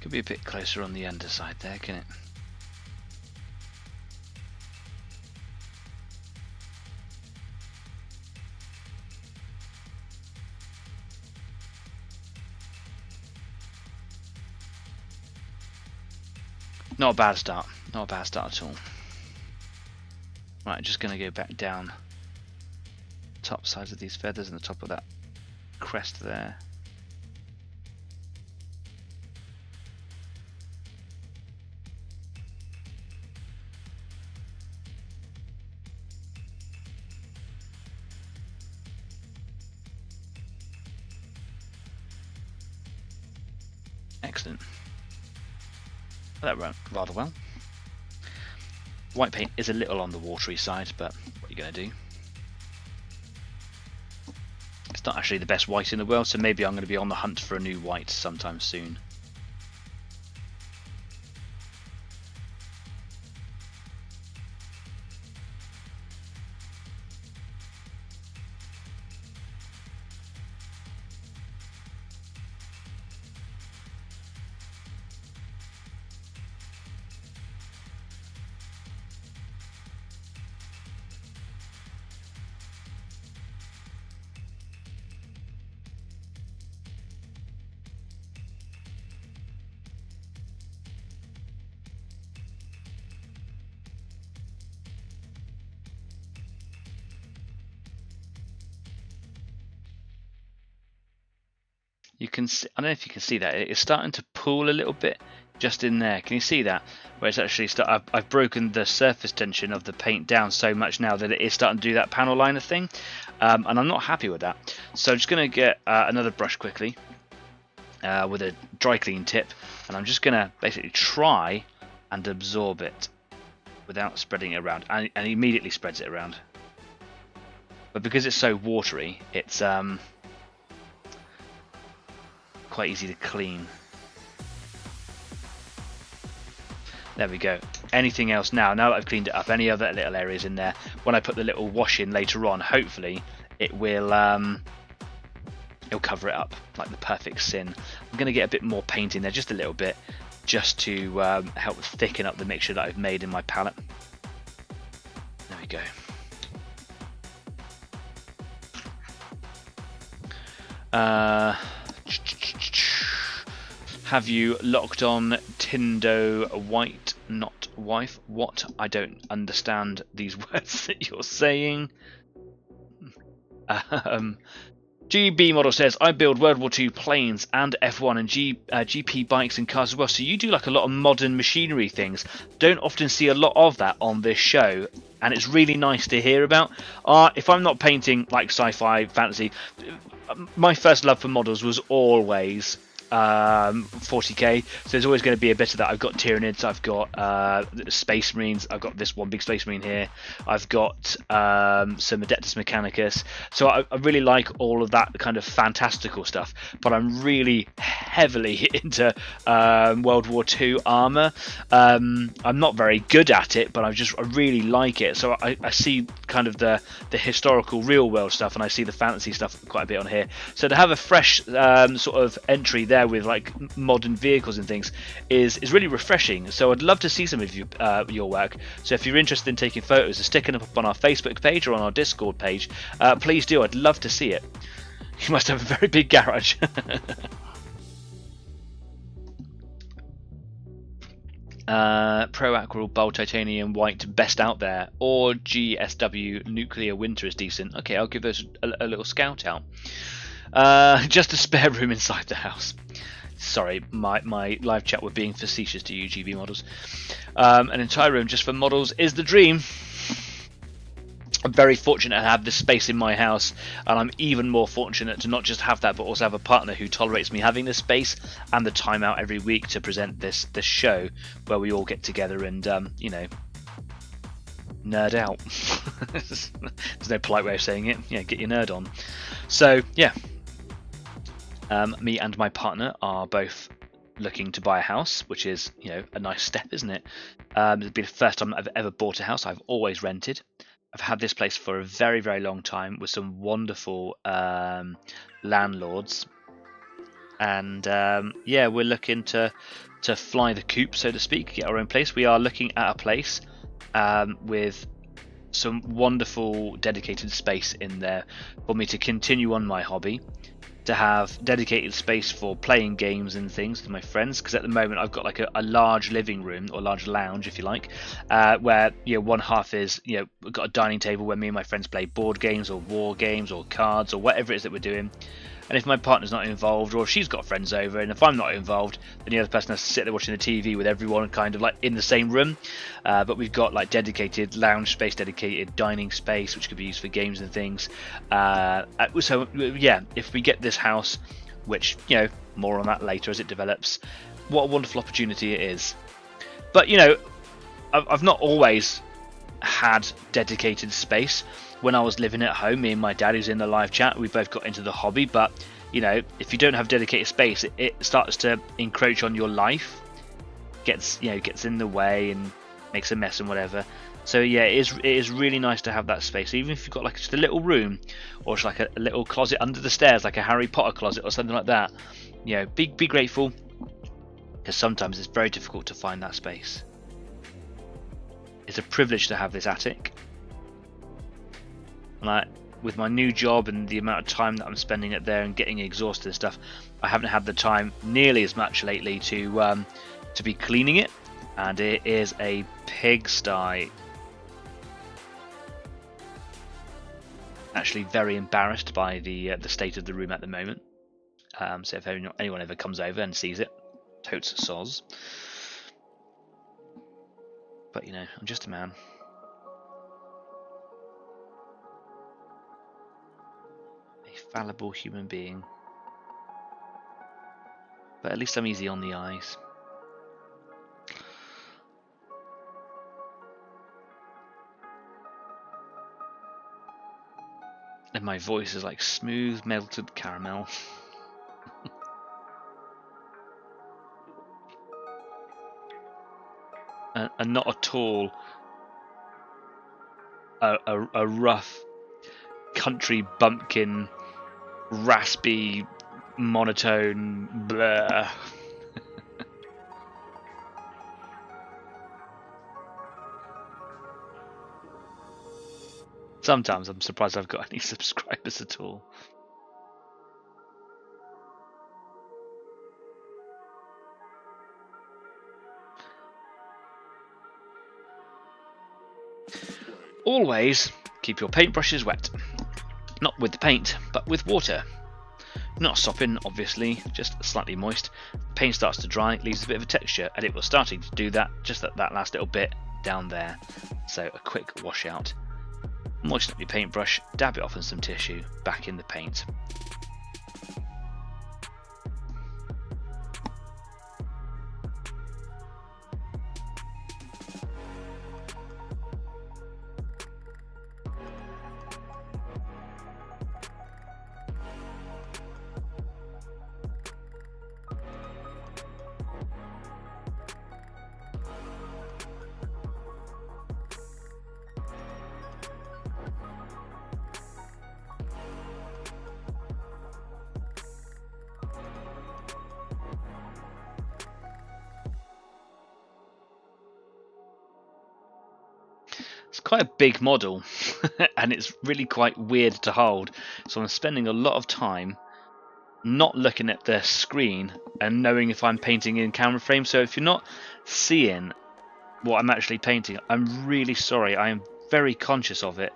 Could be a bit closer on the underside there, can it? Not a bad start. Not a bad start at all. Right, just going to go back down top sides of these feathers and the top of that crest there. Excellent. That went rather well. White paint is a little on the watery side, but what are you going to do? It's not actually the best white in the world, so maybe I'm going to be on the hunt for a new white sometime soon. You can see, I don't know if you can see that, it's starting to pool a little bit just in there. Can you see that? Where it's actually I've broken the surface tension of the paint down so much now that it is starting to do that panel liner thing, and I'm not happy with that. So I'm just going to get another brush quickly with a dry clean tip, and I'm just going to basically try and absorb it without spreading it around, and it immediately spreads it around. But because it's so watery, it's quite easy to clean. There we go. Anything else now that I've cleaned it up, any other little areas in there, when I put the little wash in later on, hopefully it will it'll cover it up like the perfect sin. I'm going to get a bit more paint in there, just a little bit, just to help thicken up the mixture that I've made in my palette. There we go. Have you locked on Tindo White, not wife? What? I don't understand these words that you're saying. GB Model says, I build World War II planes and F1 and GP bikes and cars as well. So you do like a lot of modern machinery things. Don't often see a lot of that on this show, and it's really nice to hear about. If I'm not painting like sci-fi, fantasy, my first love for models was always 40k, so there's always going to be a bit of that. I've got Tyranids, I've got Space Marines, I've got this one big Space Marine here, I've got some Adeptus Mechanicus, so I really like all of that kind of fantastical stuff, but I'm really heavily into World War II armour. I'm not very good at it, but I really like it, so I see kind of the historical real world stuff, and I see the fantasy stuff quite a bit on here, so to have a fresh sort of entry there with like modern vehicles and things is really refreshing. So I'd love to see some of your work. So if you're interested in taking photos and sticking them up on our Facebook page or on our Discord page, please do. I'd love to see it. You must have a very big garage. Pro Aquarel Bold Titanium White best out there, or GSW Nuclear Winter is decent. Okay, I'll give those a little scout out. Just a spare room inside the house. Sorry, my live chat were being facetious to you, GB models. An entire room just for models is the dream. I'm very fortunate to have this space in my house, and I'm even more fortunate to not just have that, but also have a partner who tolerates me having this space and the time out every week to present this show where we all get together and you know, nerd out. There's no polite way of saying it. Yeah, get your nerd on. So yeah, me and my partner are both looking to buy a house, which is, you know, a nice step, isn't it? It'll be the first time I've ever bought a house. I've always rented. I've had this place for a very, very long time with some wonderful landlords, and yeah, we're looking to fly the coop, so to speak, get our own place. We are looking at a place with some wonderful dedicated space in there for me to continue on my hobby, to have dedicated space for playing games and things with my friends, because at the moment I've got like a large living room, or large lounge if you like, where one half is we've got a dining table where me and my friends play board games or war games or cards or whatever it is that we're doing. And if my partner's not involved, or if she's got friends over, and if I'm not involved, then the other person has to sit there watching the TV with everyone kind of like in the same room. But we've got like dedicated lounge space, dedicated dining space, which could be used for games and things. So yeah, if we get this house, which more on that later as it develops, what a wonderful opportunity it is. But I've not always had dedicated space. When I was living at home, me and my dad, who's in the live chat, we both got into the hobby. But if you don't have dedicated space, it starts to encroach on your life, gets in the way and makes a mess and whatever. So yeah, it is really nice to have that space, even if you've got like just a little room, or just like a little closet under the stairs, like a Harry Potter closet or something like that. Be grateful, because sometimes it's very difficult to find that space. It's a privilege to have this attic. And with my new job and the amount of time that I'm spending it there and getting exhausted and stuff, I haven't had the time nearly as much lately to be cleaning it, and it is a pigsty. Actually, very embarrassed by the state of the room at the moment. So if anyone ever comes over and sees it, totes soz. But I'm just a man. Fallible human being, but at least I'm easy on the eyes. And my voice is like smooth melted caramel. and not at all a rough country bumpkin, raspy, monotone blur. Sometimes I'm surprised I've got any subscribers at all. Always keep your paintbrushes wet. Not with the paint, but with water. Not sopping, obviously, just slightly moist. Paint starts to dry, leaves a bit of a texture, and it was starting to do that just at that last little bit down there. So a quick wash out. Moisten up your paintbrush, dab it off in some tissue, back in the paint. It's quite a big model and it's really quite weird to hold, so I'm spending a lot of time not looking at the screen and knowing if I'm painting in camera frame. So if you're not seeing what I'm actually painting, I'm really sorry. I am very conscious of it.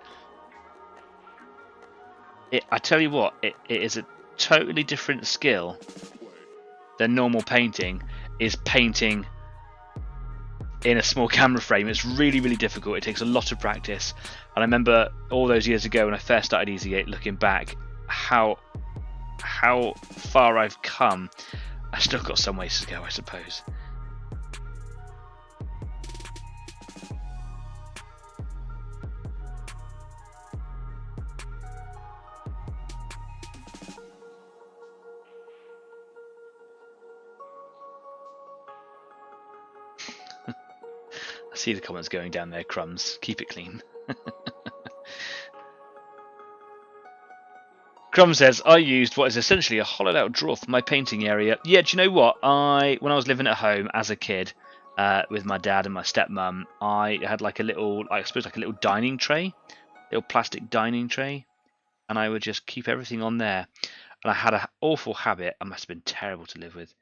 I tell you what, it is a totally different skill than normal painting, is painting in a small camera frame. It's really, really difficult. It takes a lot of practice. And I remember all those years ago when I first started Easy 8, looking back, how far I've come. I've still got some ways to go, I suppose. I see the comments going down there, crumbs. Keep it clean. Crumb says, I used what is essentially a hollowed out drawer for my painting area. Yeah, do you know what? When I was living at home as a kid with my dad and my stepmom, I had like a little, I suppose like a little dining tray, little plastic dining tray, and I would just keep everything on there. And I had an awful habit, I must have been terrible to live with.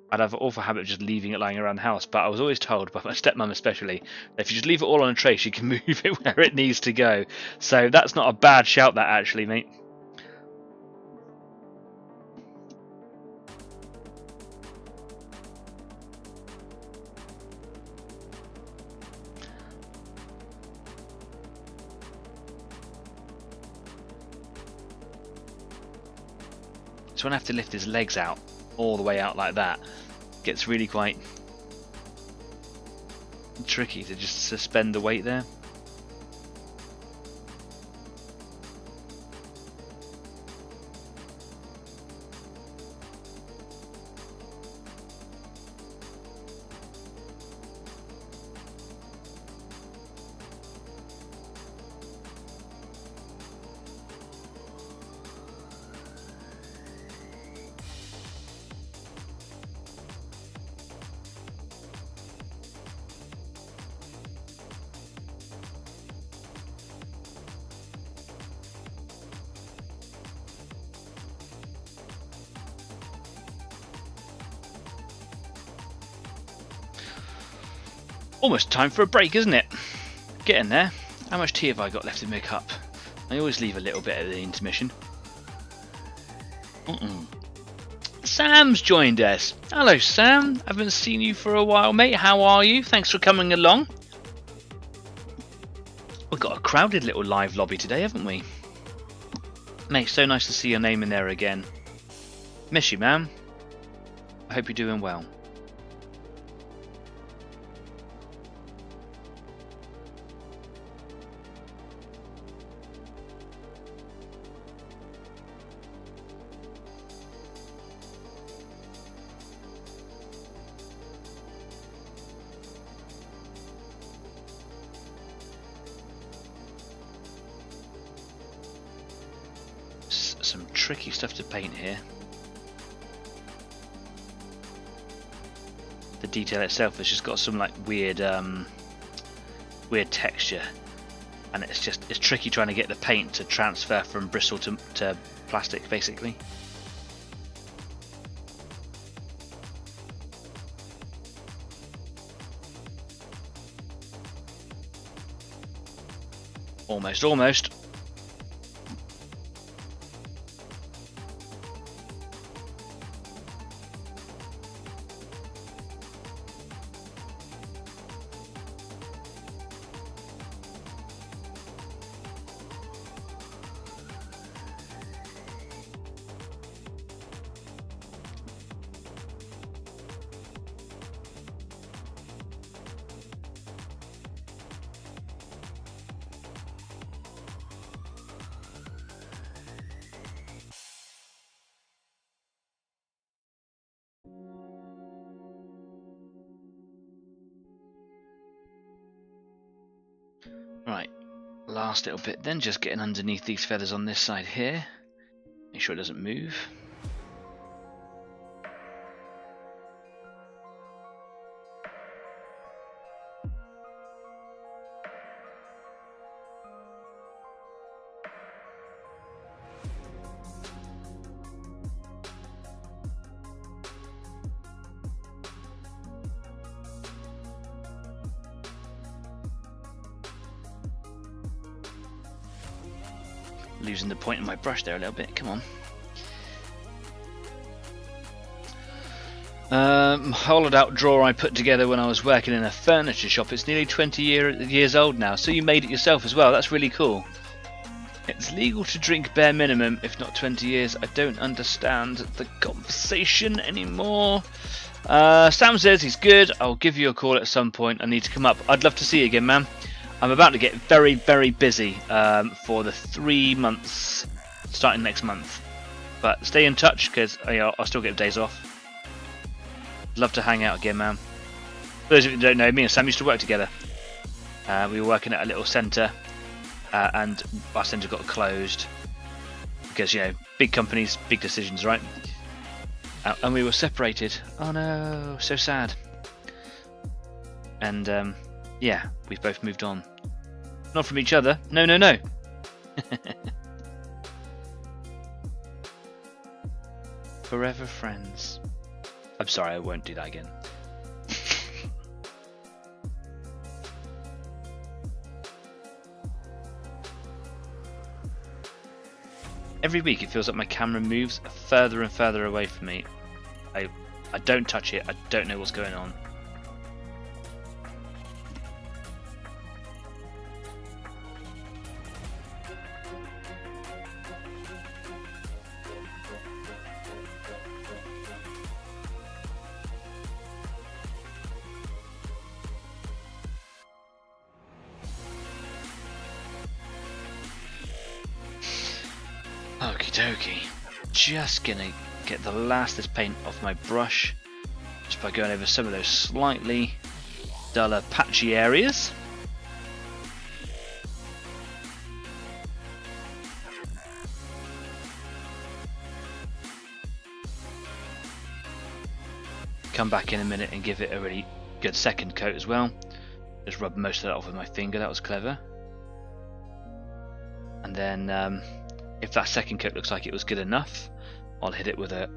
I'd have an awful habit of just leaving it lying around the house, but I was always told, by my stepmom especially, that if you just leave it all on a tray, she can move it where it needs to go. So that's not a bad shout, that actually, mate. So when I have to lift his legs out, all the way out like that, it gets really quite tricky to just suspend the weight there. Almost time for a break, isn't it? Getting there. How much tea have I got left in my cup? I always leave a little bit at the intermission. Sam's joined us. Hello, Sam. Haven't seen you for a while, mate. How are you? Thanks for coming along. We've got a crowded little live lobby today, haven't we? Mate, so nice to see your name in there again. Miss you, man. I hope you're doing well. Some tricky stuff to paint here. The detail itself has just got some like weird texture, and it's tricky trying to get the paint to transfer from bristle to plastic, basically. Almost. Right, last little bit then, just getting underneath these feathers on this side here. Make sure it doesn't move. Losing the point of my brush there a little bit, come on. Hollowed out drawer I put together when I was working in a furniture shop. It's nearly 20 years old now, so you made it yourself as well. That's really cool. It's legal to drink bare minimum, if not 20 years. I don't understand the conversation anymore. Sam says he's good. I'll give you a call at some point. I need to come up. I'd love to see you again, man. I'm about to get very, very busy for the 3 months starting next month. But stay in touch, because I'll still get days off. Love to hang out again, man. For those of you who don't know, me and Sam used to work together. We were working at a little centre, and our centre got closed. because, you know, big companies, big decisions, right? And we were separated. Oh no, so sad. And yeah, we've both moved on. Not from each other. No, no, no. Forever friends. I'm sorry, I won't do that again. Every week it feels like my camera moves further and further away from me. I don't touch it, I don't know what's going on. Okie dokie. Just gonna get the last of this paint off my brush just by going over some of those slightly duller patchy areas. Come back in a minute and give it a really good second coat as well. Just rub most of that off with my finger, that was clever. And then if that second coat looks like it was good enough, I'll hit it with a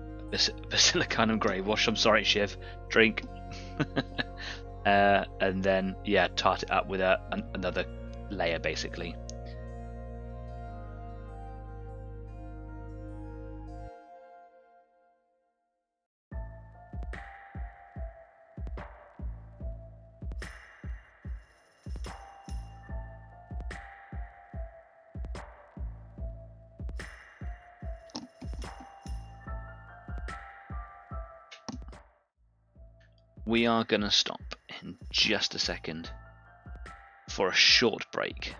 basilicanum grey wash. I'm sorry, Shiv. Drink. And then, yeah, tart it up with another layer, basically. We are going to stop in just a second for a short break.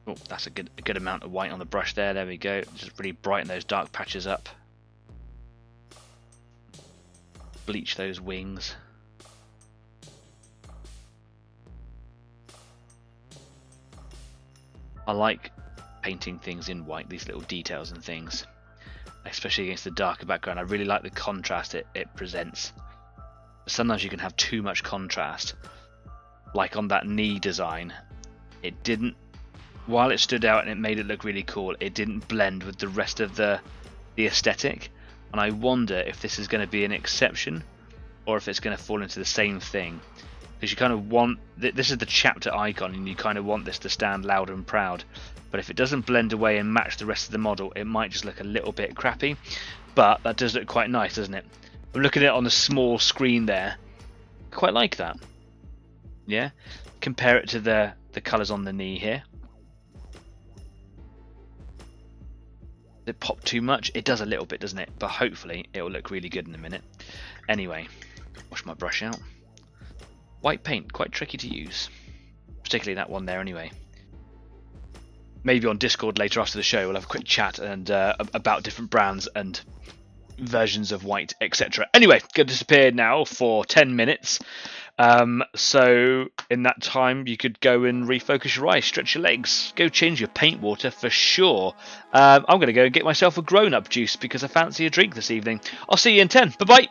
Oh, that's a good amount of white on the brush there. There we go. Just really brighten those dark patches up. Bleach those wings. I like painting things in white, these little details and things, especially against the darker background. I really like the contrast it presents. Sometimes you can have too much contrast, like on that knee design. It didn't, while it stood out and it made it look really cool, it didn't blend with the rest of the aesthetic, and I wonder if this is going to be an exception or if it's going to fall into the same thing. Because you kind of want, this is the chapter icon, and you kind of want this to stand loud and proud. But if it doesn't blend away and match the rest of the model, it might just look a little bit crappy. But that does look quite nice, doesn't it? I'm looking at it on the small screen there. Quite like that. Yeah. Compare it to the colours on the knee here. Does it pop too much? It does a little bit, doesn't it? But hopefully it will look really good in a minute. Anyway, wash my brush out. White paint, quite tricky to use, particularly that one there anyway. Maybe on Discord later after the show we'll have a quick chat and about different brands and versions of white, etc. Anyway, going to disappear now for 10 minutes. So in that time you could go and refocus your eyes, stretch your legs, go change your paint water for sure. I'm going to go and get myself a grown-up juice because I fancy a drink this evening. I'll see you in 10. Bye-bye.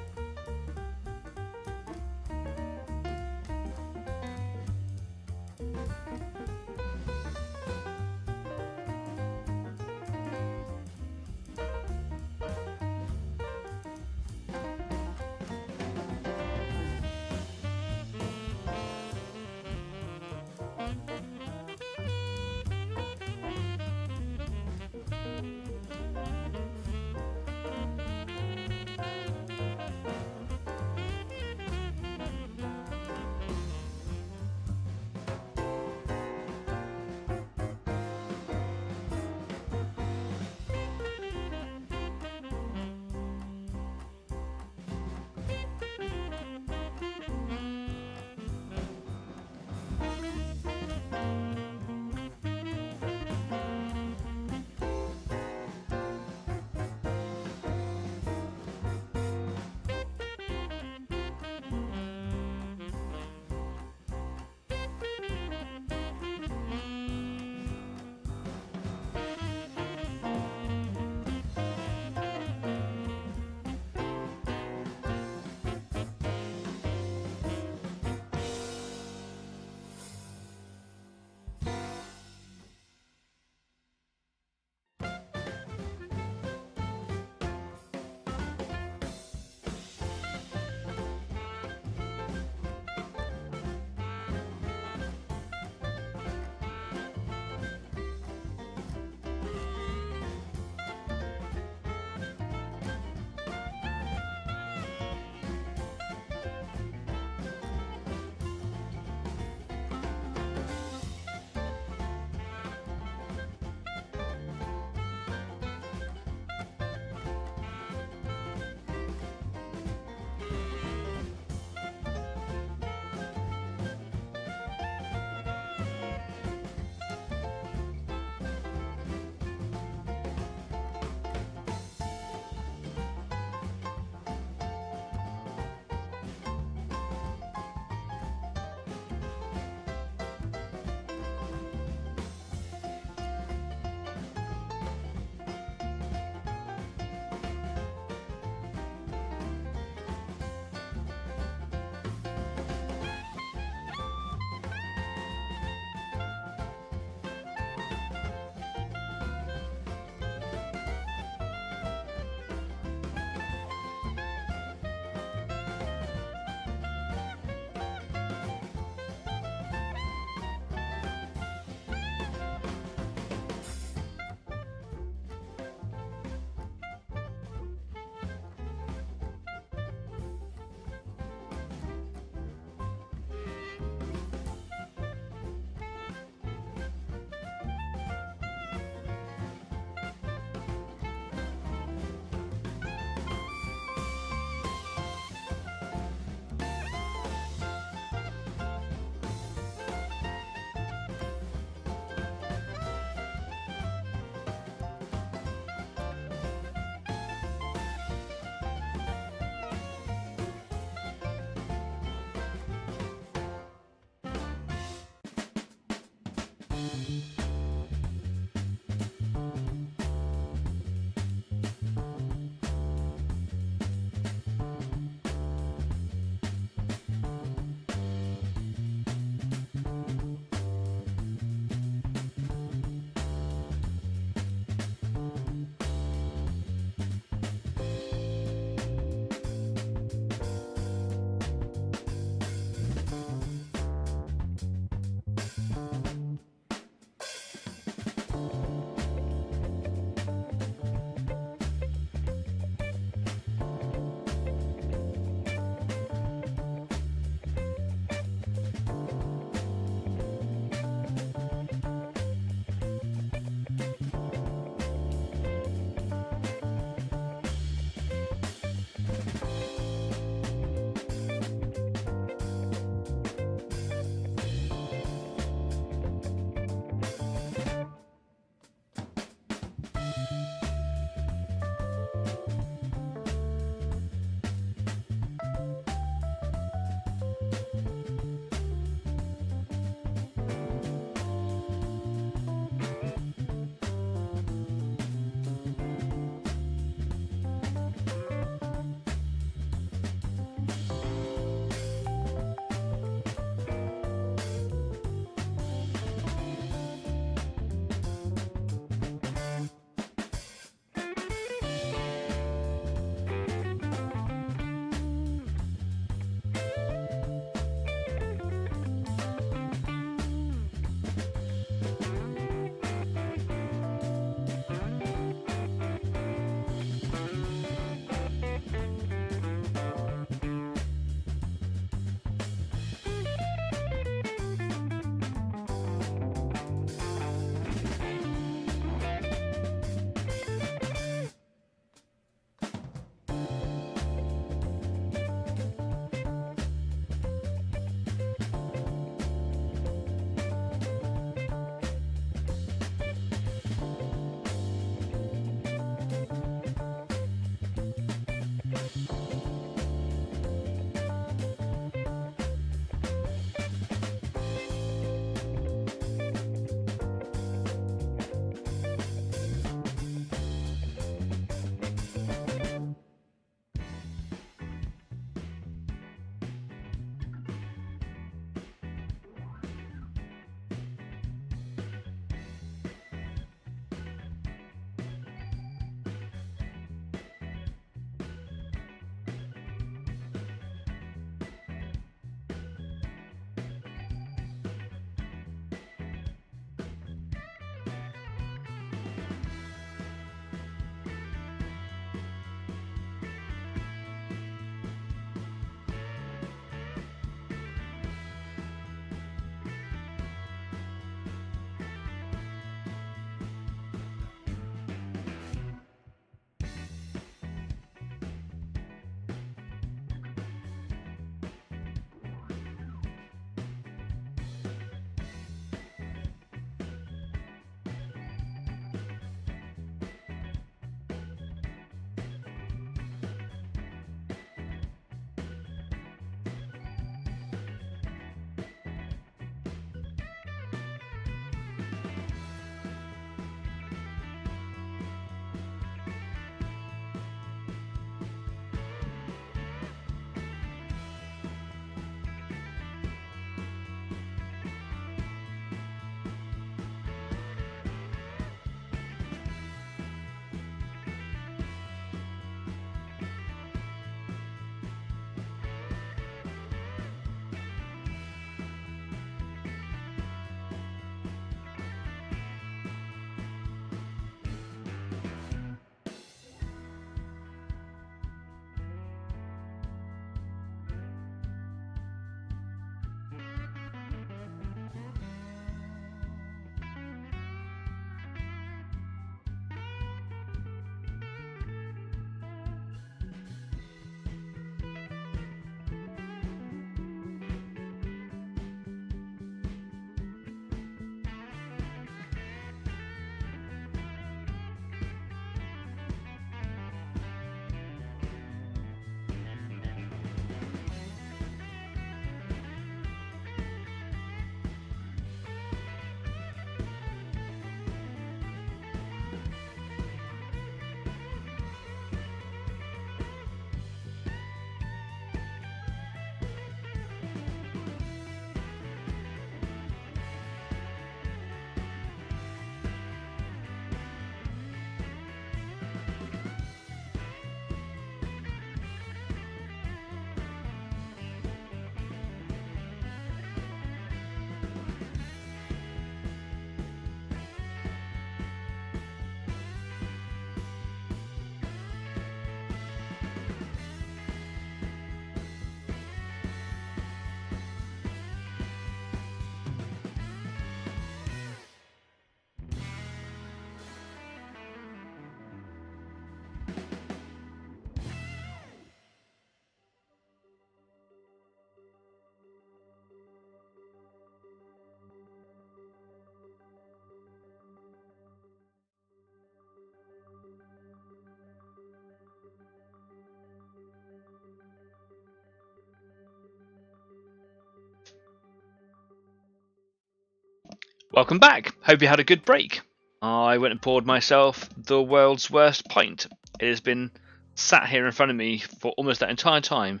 Welcome back. Hope you had a good break. I went and poured myself the world's worst pint. It has been sat here in front of me for almost that entire time,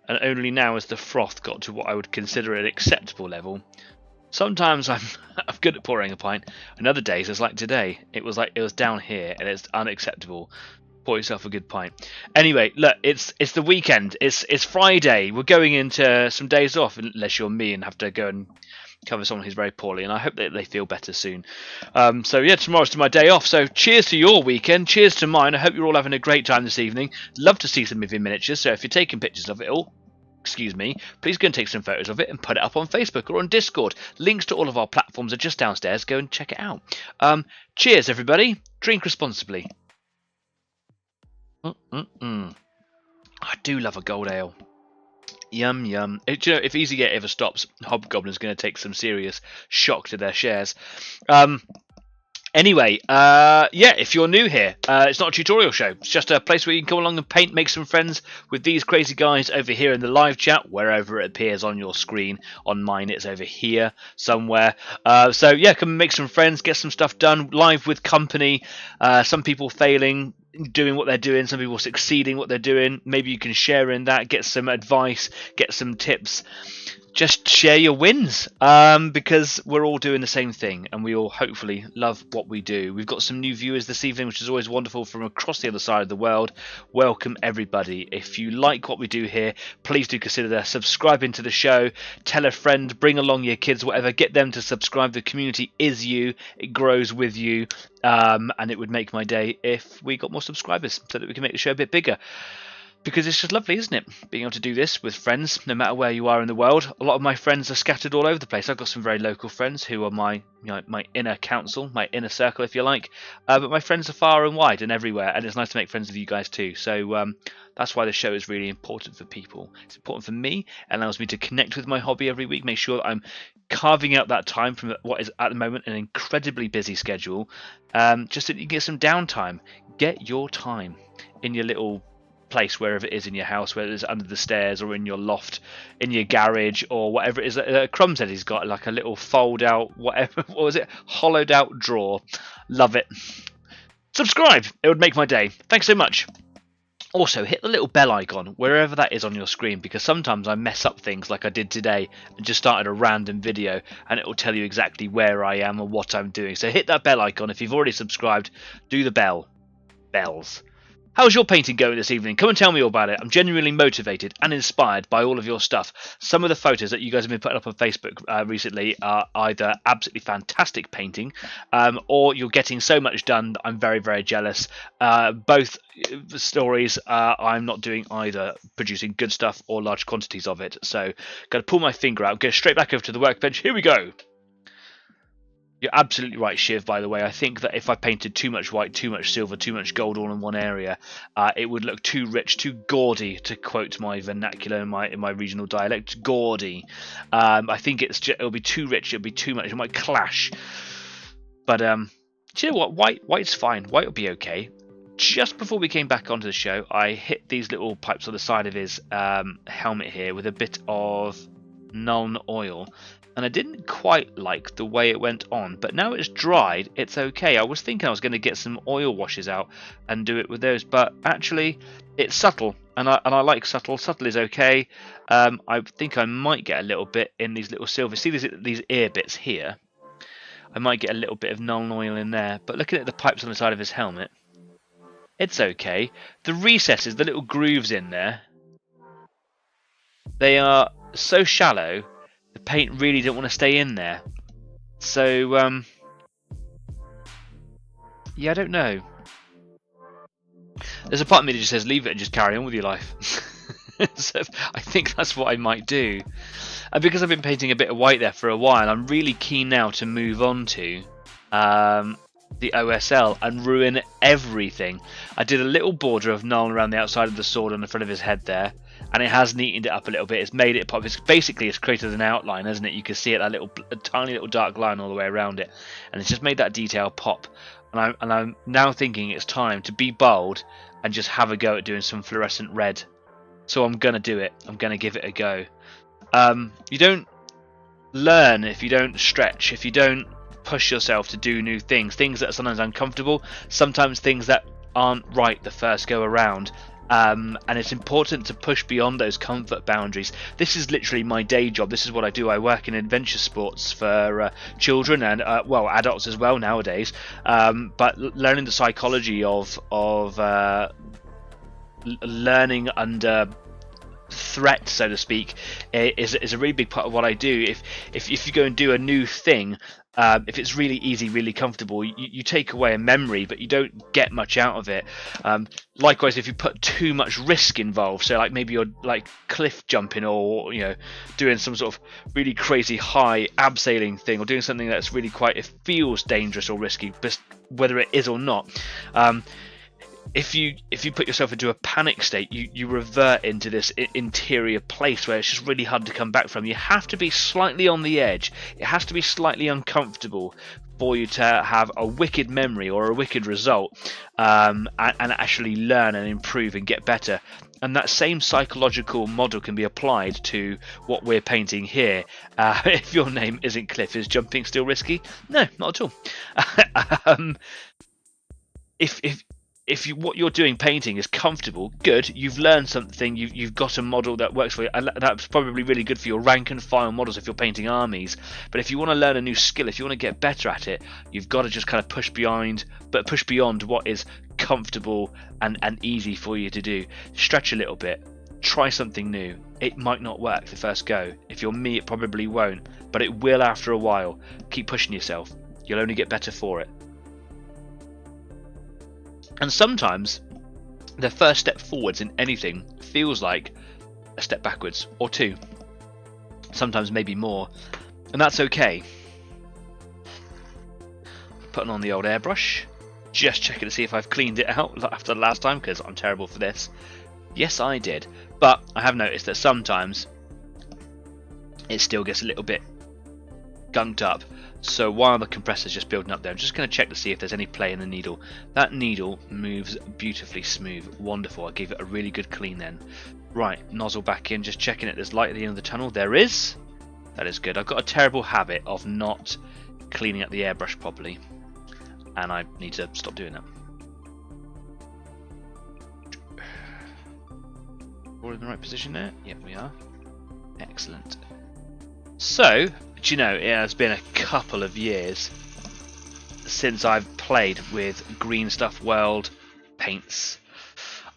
and only now has the froth got to what I would consider an acceptable level. Sometimes I'm good at pouring a pint, and other days, it's like today, it was down here and it's unacceptable. Pour yourself a good pint. Anyway, look, it's the weekend. It's Friday. We're going into some days off, unless you're me and have to go and cover someone who's very poorly, and I hope that they feel better soon. So yeah, tomorrow's my day off, so cheers to your weekend, cheers to mine. I hope you're all having a great time this evening. Love to see some of your miniatures, so if you're taking pictures of it all, excuse me, please go and take some photos of it and put it up on Facebook or on Discord. Links to all of our platforms are just downstairs. Go and check it out. Cheers everybody, drink responsibly. I do love a gold ale. Yum yum. Do you know, if EasyGate ever stops, Hobgoblin's going to take some serious shock to their shares. Anyway, yeah, if you're new here, it's not a tutorial show. It's just a place where you can come along and paint, make some friends with these crazy guys over here in the live chat, wherever it appears on your screen. On mine, it's over here somewhere. So yeah, come and make some friends, get some stuff done, live with company. Some people failing, doing what they're doing, some people succeeding what they're doing. Maybe you can share in that, get some advice, get some tips. Just share your wins, because we're all doing the same thing and we all hopefully love what we do. We've got some new viewers this evening, which is always wonderful, from across the other side of the world. Welcome everybody. If you like what we do here, please do consider subscribing to the show. Tell a friend, bring along your kids, whatever, get them to subscribe. The community is you, it grows with you, and it would make my day if we got more subscribers so that we can make the show a bit bigger. Because it's just lovely, isn't it? Being able to do this with friends, no matter where you are in the world. A lot of my friends are scattered all over the place. I've got some very local friends who are my inner council, my inner circle, if you like. But my friends are far and wide and everywhere, and it's nice to make friends with you guys too. So that's why the show is really important for people. It's important for me. It allows me to connect with my hobby every week, make sure that I'm carving out that time from what is at the moment an incredibly busy schedule, just so that you can get some downtime. Get your time in your little place, wherever it is in your house, whether it's under the stairs or in your loft, in your garage, or whatever it is. Crumb said he's got like a little fold out, whatever, what was it, hollowed out drawer. Love it. Subscribe, it would make my day. Thanks so much. Also, hit the little bell icon wherever that is on your screen, because sometimes I mess up things like I did today and just started a random video, and it will tell you exactly where I am and what I'm doing. So hit that bell icon. If you've already subscribed, do the bells. How's your painting going this evening? Come and tell me all about it. I'm genuinely motivated and inspired by all of your stuff. Some of the photos that you guys have been putting up on Facebook recently are either absolutely fantastic painting, or you're getting so much done that I'm very, very jealous. Both stories, I'm not doing either producing good stuff or large quantities of it. So, got to pull my finger out, go straight back over to the workbench. Here we go. You're absolutely right, Shiv, by the way. I think that if I painted too much white, too much silver, too much gold all in one area, it would look too rich, too gaudy, to quote my vernacular in my regional dialect. Gaudy. I think it'll be too rich, it'll be too much, it might clash. But, do you know what? White's fine. White will be okay. Just before we came back onto the show, I hit these little pipes on the side of his helmet here with a bit of Nuln oil. And I didn't quite like the way it went on, but now it's dried, it's okay. I was thinking I was going to get some oil washes out and do it with those, but actually it's subtle, and I like subtle. Subtle is okay. I think I might get a little bit in these little silver. See these ear bits here? I might get a little bit of Nuln oil in there, but looking at the pipes on the side of his helmet, it's okay. The recesses, the little grooves in there, they are so shallow, the paint really didn't want to stay in there. So, yeah, I don't know. There's a part of me that just says leave it and just carry on with your life. So I think that's what I might do. And because I've been painting a bit of white there for a while, I'm really keen now to move on to the OSL and ruin everything. I did a little border of Nuln around the outside of the sword on the front of his head there, and it has neatened it up a little bit. It's made it pop. It's created an outline, hasn't it? You can see it, a tiny little dark line all the way around it, and it's just made that detail pop. And I'm now thinking it's time to be bold and just have a go at doing some fluorescent red. So I'm gonna do it. I'm gonna give it a go. You don't learn if you don't stretch, if you don't push yourself to do new things that are sometimes uncomfortable, sometimes things that aren't right the first go around. And it's important to push beyond those comfort boundaries. This is literally my day job. This is what I do. I work in adventure sports for children and well, adults as well nowadays. But learning the psychology of learning under threat, so to speak, is a really big part of what I do. If you go and do a new thing, if it's really easy, really comfortable, you take away a memory, but you don't get much out of it. Likewise, if you put too much risk involved, so like maybe you're like cliff jumping, or doing some sort of really crazy high abseiling thing, or doing something that's really it feels dangerous or risky, but whether it is or not. If you put yourself into a panic state, you revert into this interior place where it's just really hard to come back from. You have to be slightly on the edge. It has to be slightly uncomfortable for you to have a wicked memory or a wicked result, and actually learn and improve and get better. And that same psychological model can be applied to what we're painting here. If your name isn't Cliff, is jumping still risky? No, not at all. If what you're doing painting is comfortable, good, you've learned something, you've got a model that works for you, and that's probably really good for your rank and file models if you're painting armies. But if you want to learn a new skill, if you want to get better at it, you've got to just kind of push beyond what is comfortable and easy for you to do. Stretch a little bit, try something new. It might not work the first go. If you're me, it probably won't, but it will after a while. Keep pushing yourself. You'll only get better for it. And sometimes the first step forwards in anything feels like a step backwards, or two, sometimes maybe more, and that's okay. Putting on the old airbrush, just checking to see if I've cleaned it out after the last time, because I'm terrible for this. Yes, I did, but I have noticed that sometimes it still gets a little bit gunked up. So while the compressor's just building up there, I'm just going to check to see if there's any play in the needle. That needle moves beautifully smooth. Wonderful. I gave it a really good clean then. Right, nozzle back in, just checking if there's light at the end of the tunnel. There is. That is good. I've got a terrible habit of not cleaning up the airbrush properly, and I need to stop doing that. We're in the right position there? Yep, we are. Excellent. So, do you know, it has been a couple of years since I've played with Green Stuff World paints.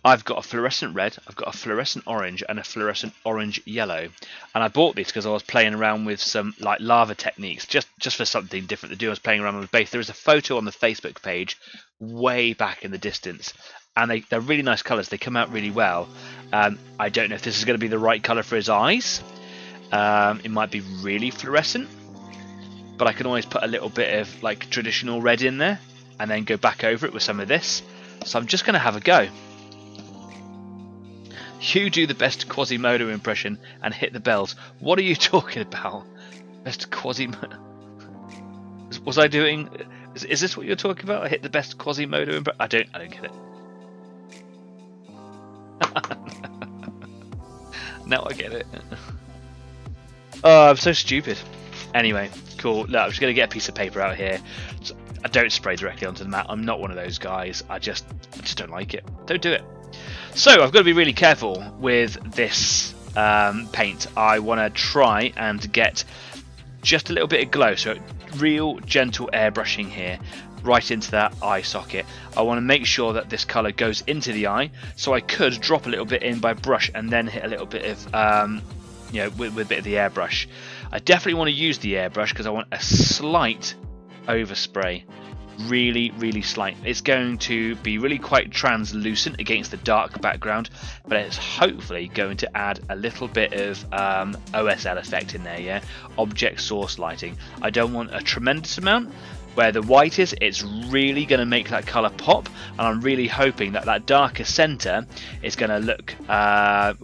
I've got a fluorescent red, I've got a fluorescent orange, and a fluorescent orange yellow. And I bought these because I was playing around with some like lava techniques, just for something different to do. I was playing around with base. There is a photo on the Facebook page way back in the distance, and they're really nice colours. They come out really well. I don't know if this is going to be the right colour for his eyes. It might be really fluorescent, but I can always put a little bit of like traditional red in there and then go back over it with some of this. So I'm just going to have a go. You do the best Quasimodo impression and hit the bells. What are you talking about? Best Quasimodo? Was I doing? Is this what you're talking about? I hit the best Quasimodo impression? I don't get it. Now I get it. Oh, I'm so stupid. Anyway, cool. Look, I'm just going to get a piece of paper out here. I don't spray directly onto the mat. I'm not one of those guys. I just don't like it. Don't do it. So I've got to be really careful with this paint. I want to try and get just a little bit of glow. So real gentle airbrushing here, right into that eye socket. I want to make sure that this colour goes into the eye. So I could drop a little bit in by brush and then hit a little bit of with a bit of the airbrush. I definitely want to use the airbrush because I want a slight overspray, really slight. It's going to be really quite translucent against the dark background, but it's hopefully going to add a little bit of OSL effect in there, yeah, object source lighting. I don't want a tremendous amount. Where the white is, it's really going to make that colour pop, and I'm really hoping that that darker centre is going to look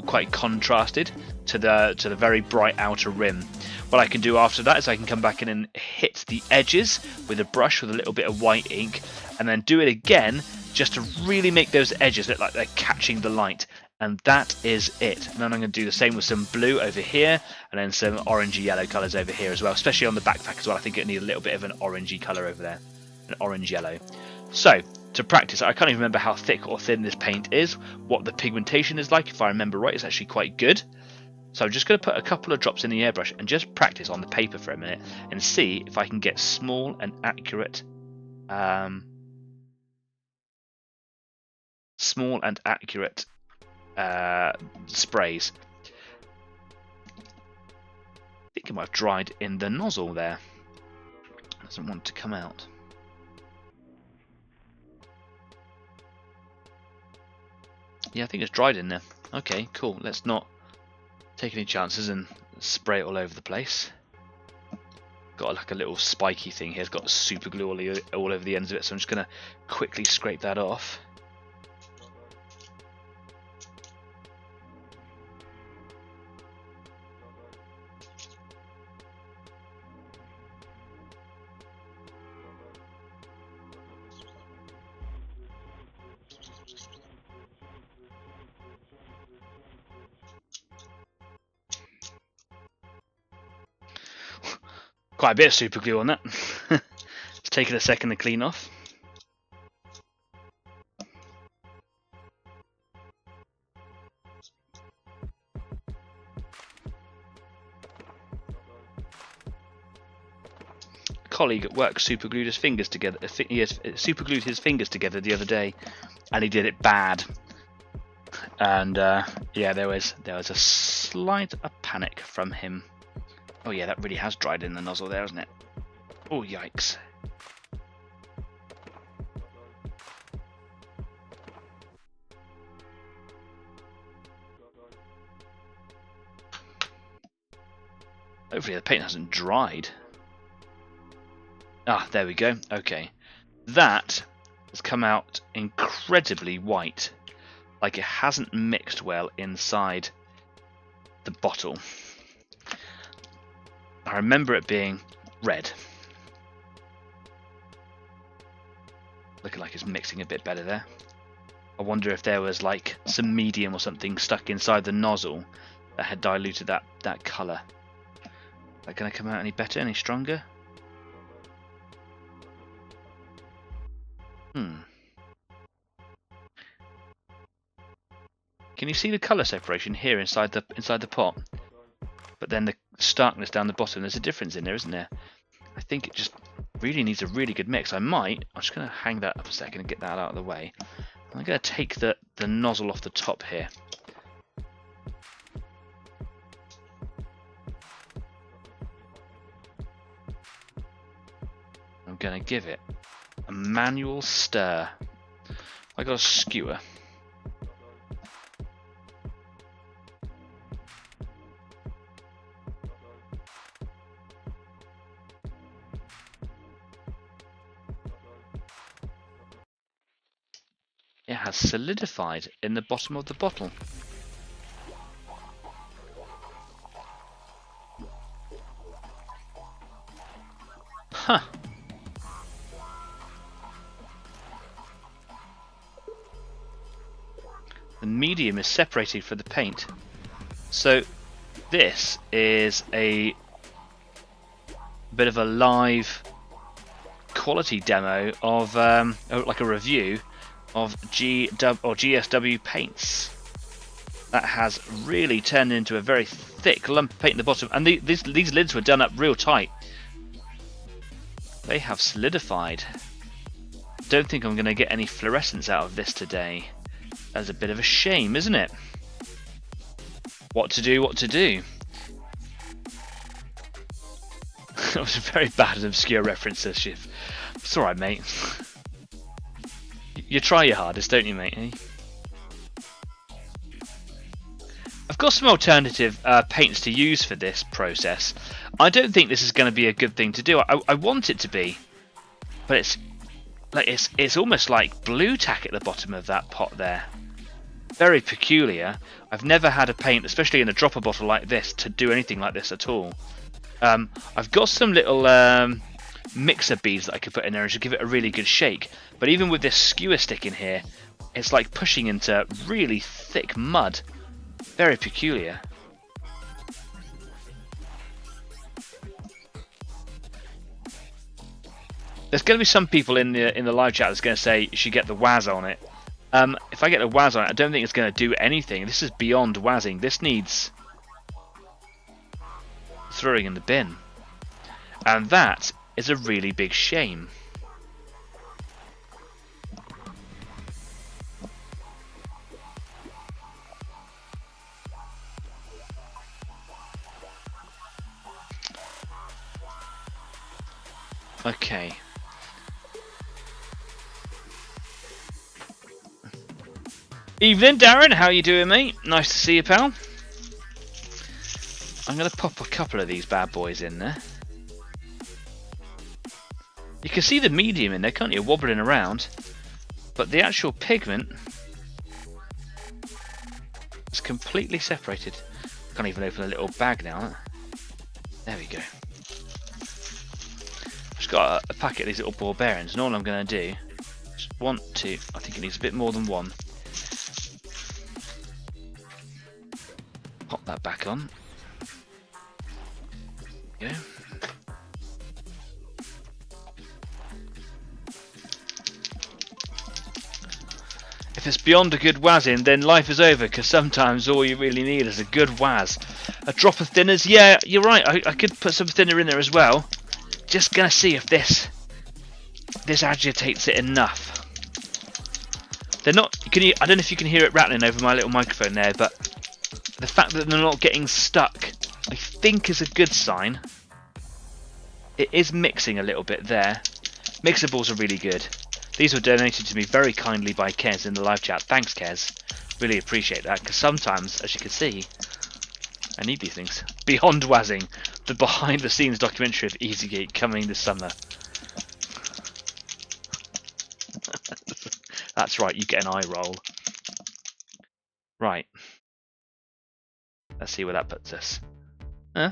quite contrasted to the very bright outer rim. What I can do after that is I can come back in and hit the edges with a brush with a little bit of white ink, and then do it again just to really make those edges look like they're catching the light, And that is it. And then I'm going to do the same with some blue over here, and then some orangey yellow colours over here as well, especially on the backpack as well. I think it needs a little bit of an orangey colour over there, an orange yellow. So to practice, I can't even remember how thick or thin this paint is, what the pigmentation is like. If I remember right, it's actually quite good. So I'm just going to put a couple of drops in the airbrush and just practice on the paper for a minute and see if I can get small and accurate sprays. I think it might have dried in the nozzle there. Doesn't want to come out. Yeah, I think it's dried in there. Okay, cool. Let's not take any chances and spray it all over the place. Got like a little spiky thing here. It's got super glue all over the ends of it, so I'm just going to quickly scrape that off. Quite a bit of super glue on that. It's taken a second to clean off. A colleague at work super glued his fingers together. He has super glued his fingers together the other day, and he did it bad. And yeah, there was a slight panic from him. Oh yeah, that really has dried in the nozzle there, hasn't it? Oh, yikes. Hopefully the paint hasn't dried. Ah, there we go. Okay. That has come out incredibly white. Like it hasn't mixed well inside the bottle. I remember it being red. Looking like it's mixing a bit better there. I wonder if there was like some medium or something stuck inside the nozzle that had diluted that colour. Is that going to come out any better, any stronger? Can you see the colour separation here inside the pot? But then the starkness down the bottom, there's a difference in there, isn't there? I think it just really needs a really good mix. I'm just going to hang that up a second and get that out of the way. I'm going to take the nozzle off the top here. I'm going to give it a manual stir. I got a skewer. It has solidified in the bottom of the bottle. Huh. The medium is separated from the paint. So this is a bit of a live quality demo of like a review of GSW paints. That has really turned into a very thick lump of paint in the bottom, and these lids were done up real tight. They have solidified. Don't think I'm going to get any fluorescence out of this today. That's a bit of a shame, isn't it? What to do, what to do. That was a very bad and obscure reference to Shiv. It's alright, mate. You try your hardest, don't you, mate? Eh? I've got some alternative paints to use for this process. I don't think this is going to be a good thing to do. I want it to be, but it's almost like blue tack at the bottom of that pot there. Very peculiar. I've never had a paint, especially in a dropper bottle like this, to do anything like this at all. I've got some little mixer beads that I could put in there and just give it a really good shake. But even with this skewer stick in here, it's like pushing into really thick mud. Very peculiar. There's going to be some people in the live chat that's going to say you should get the Waz on it. If I get the Waz on it, I don't think it's going to do anything. This is beyond Wazzing. This needs throwing in the bin. And that is a really big shame. Okay. Evening, Darren. How you doing, mate? Nice to see you, pal. I'm going to pop a couple of these bad boys in there. You can see the medium in there, can't you? Wobbling around. But the actual pigment is completely separated. Can't even open a little bag now. There we go. Just got a packet of these little ball bearings, and all I'm going to do is I think it needs a bit more than one. Pop that back on. There we go. If it's beyond a good wazzing, then life is over, because sometimes all you really need is a good waz. A drop of thinners, yeah, you're right, I could put some thinner in there as well. Just gonna see if this agitates it enough. They're not, I don't know if you can hear it rattling over my little microphone there, but the fact that they're not getting stuck, I think is a good sign. It is mixing a little bit there. Mixer balls are really good. These were donated to me very kindly by Kez in the live chat. Thanks, Kez. Really appreciate that, because sometimes, as you can see, I need these things. Beyond Wazzing, the behind-the-scenes documentary of EasyGate coming this summer. That's right, you get an eye roll. Right. Let's see where that puts us. Huh?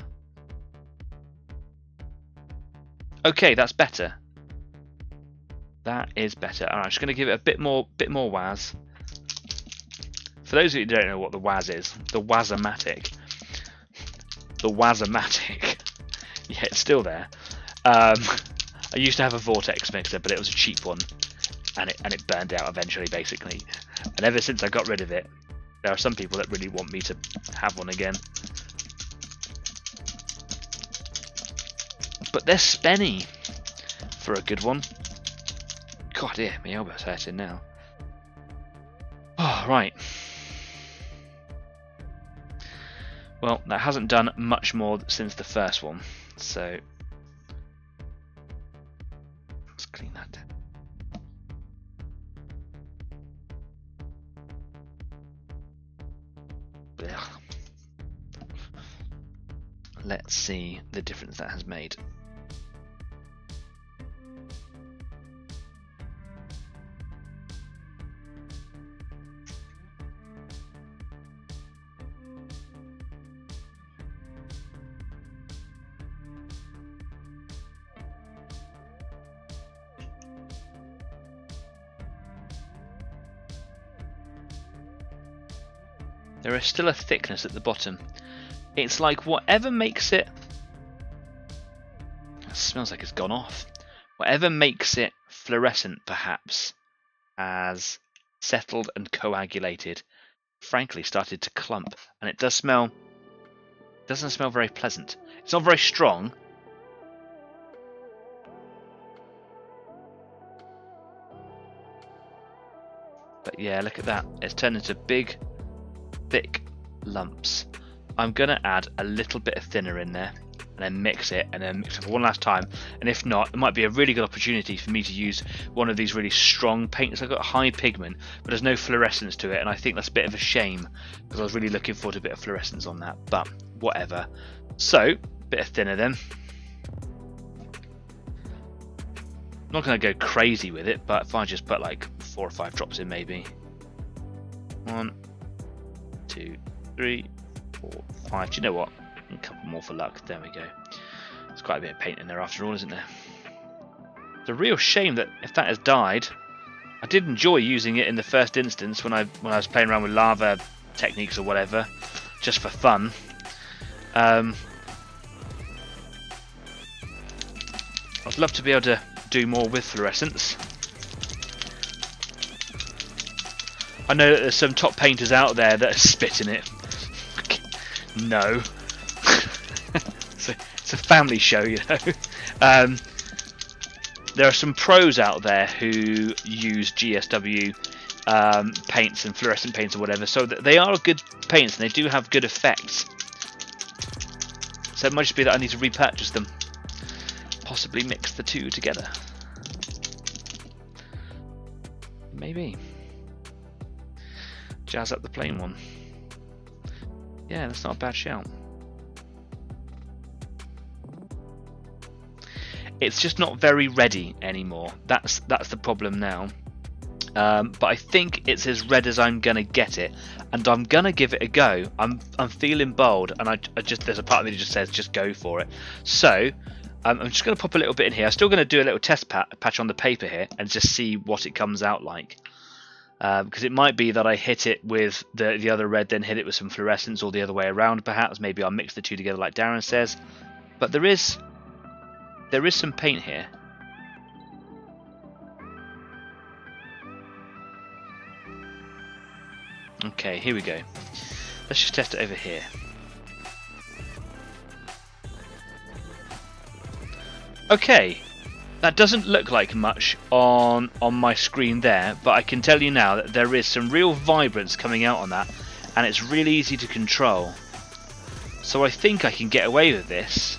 Okay, that's better. That is better. Alright, I'm just going to give it a bit more Waz. For those of you who don't know what the Waz is, the Wazomatic. The Wazomatic. Yeah, it's still there. I used to have a Vortex mixer, but it was a cheap one. And it burned out eventually, basically. And ever since I got rid of it, there are some people that really want me to have one again. But they're spenny for a good one. God, dear, my elbow's hurting now. Oh, right. Well, that hasn't done much more since the first one, so let's clean that down. Blech. Let's see the difference that has made. There is still a thickness at the bottom. It's like whatever makes it... It smells like it's gone off. Whatever makes it fluorescent, perhaps, has settled and coagulated. Frankly, started to clump, and it does smell... doesn't smell very pleasant. It's not very strong. But yeah, look at that. It's turned into big, thick lumps. I'm going to add a little bit of thinner in there and then mix it for one last time, and if not, it might be a really good opportunity for me to use one of these really strong paints. I've got high pigment but there's no fluorescence to it, and I think that's a bit of a shame because I was really looking forward to a bit of fluorescence on that, but whatever. So, bit of thinner then. I'm not going to go crazy with it, but if I just put like 4 or 5 drops in, maybe 1, 2, 3, 4, 5. Do you know what? A couple more for luck. There we go. There's quite a bit of paint in there after all, isn't there? It's a real shame that if that has died. I did enjoy using it in the first instance when I was playing around with lava techniques or whatever, just for fun. I'd love to be able to do more with fluorescence. I know that there's some top painters out there that are spitting it. No. It's a family show, you know. There are some pros out there who use GSW paints and fluorescent paints or whatever, so that they are good paints and they do have good effects. So it might just be that I need to repurchase them. Possibly mix the two together. Maybe. Jazz up the plain one. Yeah, that's not a bad shout. It's just not very ready anymore. That's the problem now. But I think it's as red as I'm gonna get it, and I'm gonna give it a go. I'm feeling bold, and I just, there's a part of me that just says just go for it. So I'm just gonna pop a little bit in here. I'm still gonna do a little test patch on the paper here and just see what it comes out like. Because it might be that I hit it with the other red, then hit it with some fluorescence, or the other way around perhaps. Maybe I'll mix the two together like Darren says. But there is some paint here. Okay, here we go. Let's just test it over here. Okay, that doesn't look like much on my screen there, but I can tell you now that there is some real vibrance coming out on that, and it's really easy to control. So I think I can get away with this.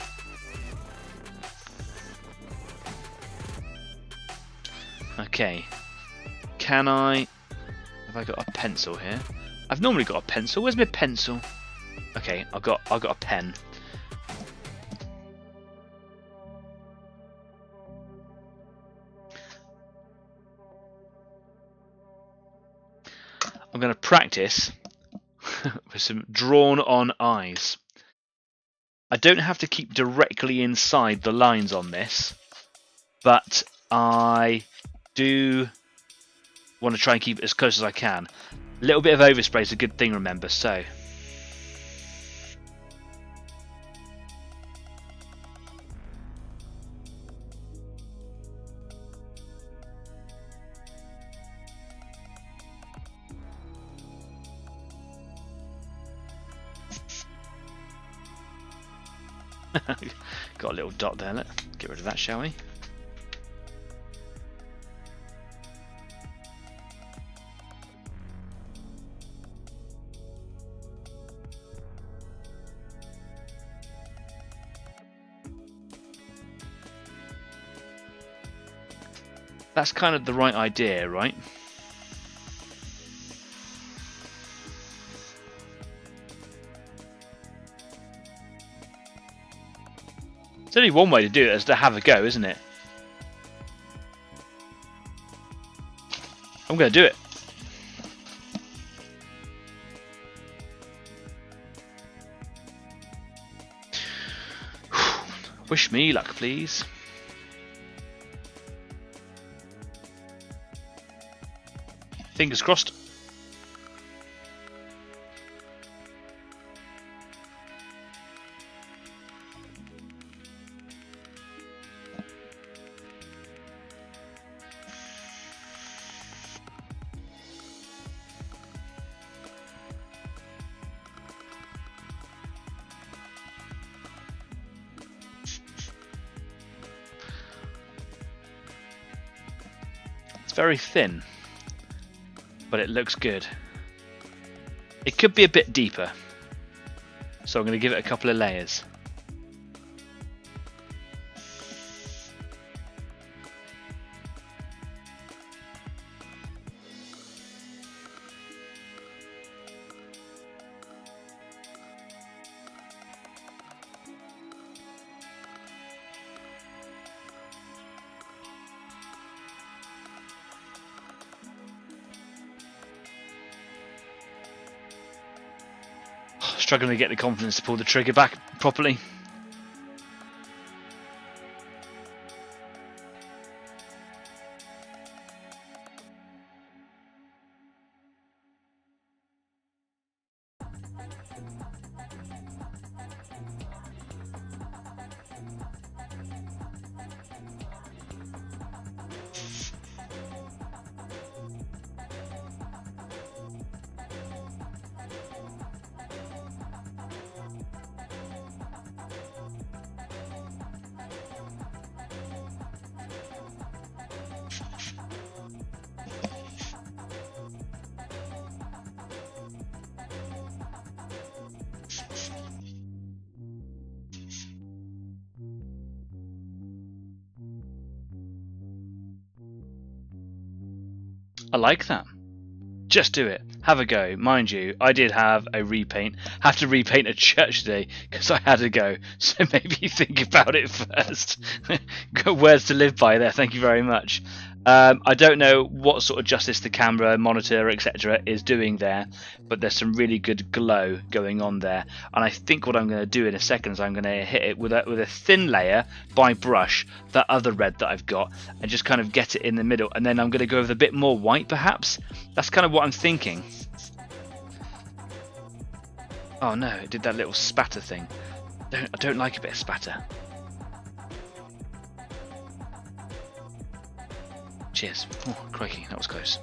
Okay, can I... Have I got a pencil here? I've normally got a pencil. Where's my pencil? Okay, I've got a pen. I'm going to practice with some drawn-on eyes. I don't have to keep directly inside the lines on this, but I do want to try and keep it as close as I can. A little bit of overspray is a good thing, remember, so. Got a little dot there, let's get rid of that, shall we? That's kind of the right idea, right? There's only one way to do it, is to have a go, isn't it? I'm going to do it. Wish me luck, please. Fingers crossed. It's very thin, but it looks good. It could be a bit deeper, so I'm going to give it a couple of layers. Struggling to get the confidence to pull the trigger back properly. I like that. Just do it. Have a go. Mind you, I did have a repaint. Have to repaint a church today because I had to go. So maybe think about it first. Words to live by there. Thank you very much. I don't know what sort of justice the camera, monitor, etc. is doing there, but there's some really good glow going on there. And I think what I'm going to do in a second is I'm going to hit it with a thin layer by brush, that other red that I've got, and just kind of get it in the middle. And then I'm going to go with a bit more white, perhaps. That's kind of what I'm thinking. Oh no, it did that little spatter thing. I don't like a bit of spatter. Cheers. Oh, crikey, that was close.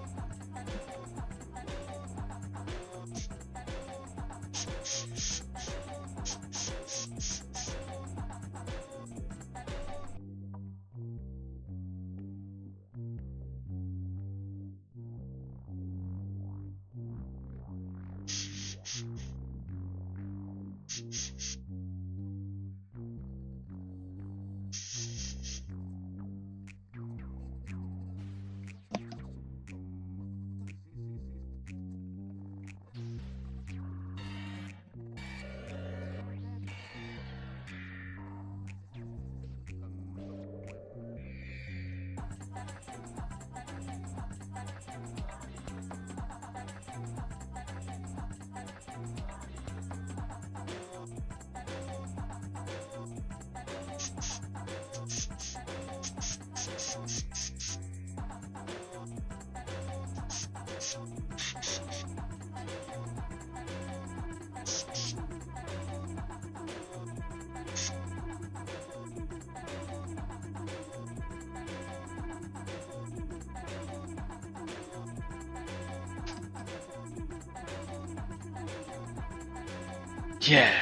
Yeah.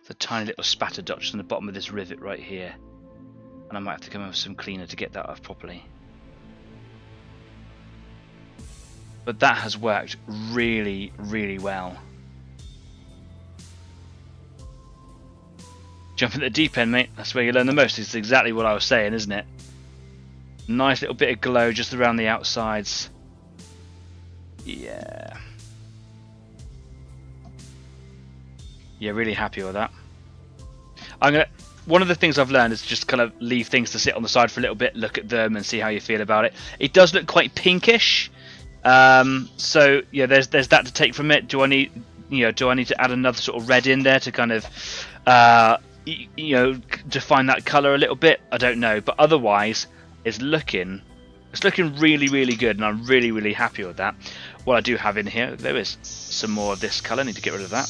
The tiny little spatter dots on the bottom of this rivet right here. And I might have to come in with some cleaner to get that off properly. But that has worked really, really well. Jump in the deep end, mate. That's where you learn the most. It's exactly what I was saying, isn't it? Nice little bit of glow just around the outsides. Yeah. Yeah, really happy with that. One of the things I've learned is just kind of leave things to sit on the side for a little bit, look at them and see how you feel about it. It does look quite pinkish. So yeah, there's that to take from it. Do I need to add another sort of red in there to kind of define that color a little bit? I don't know, but otherwise it's looking really, really good, and I'm really, really happy with that. What I do have in here, there is some more of this color. Need to get rid of that.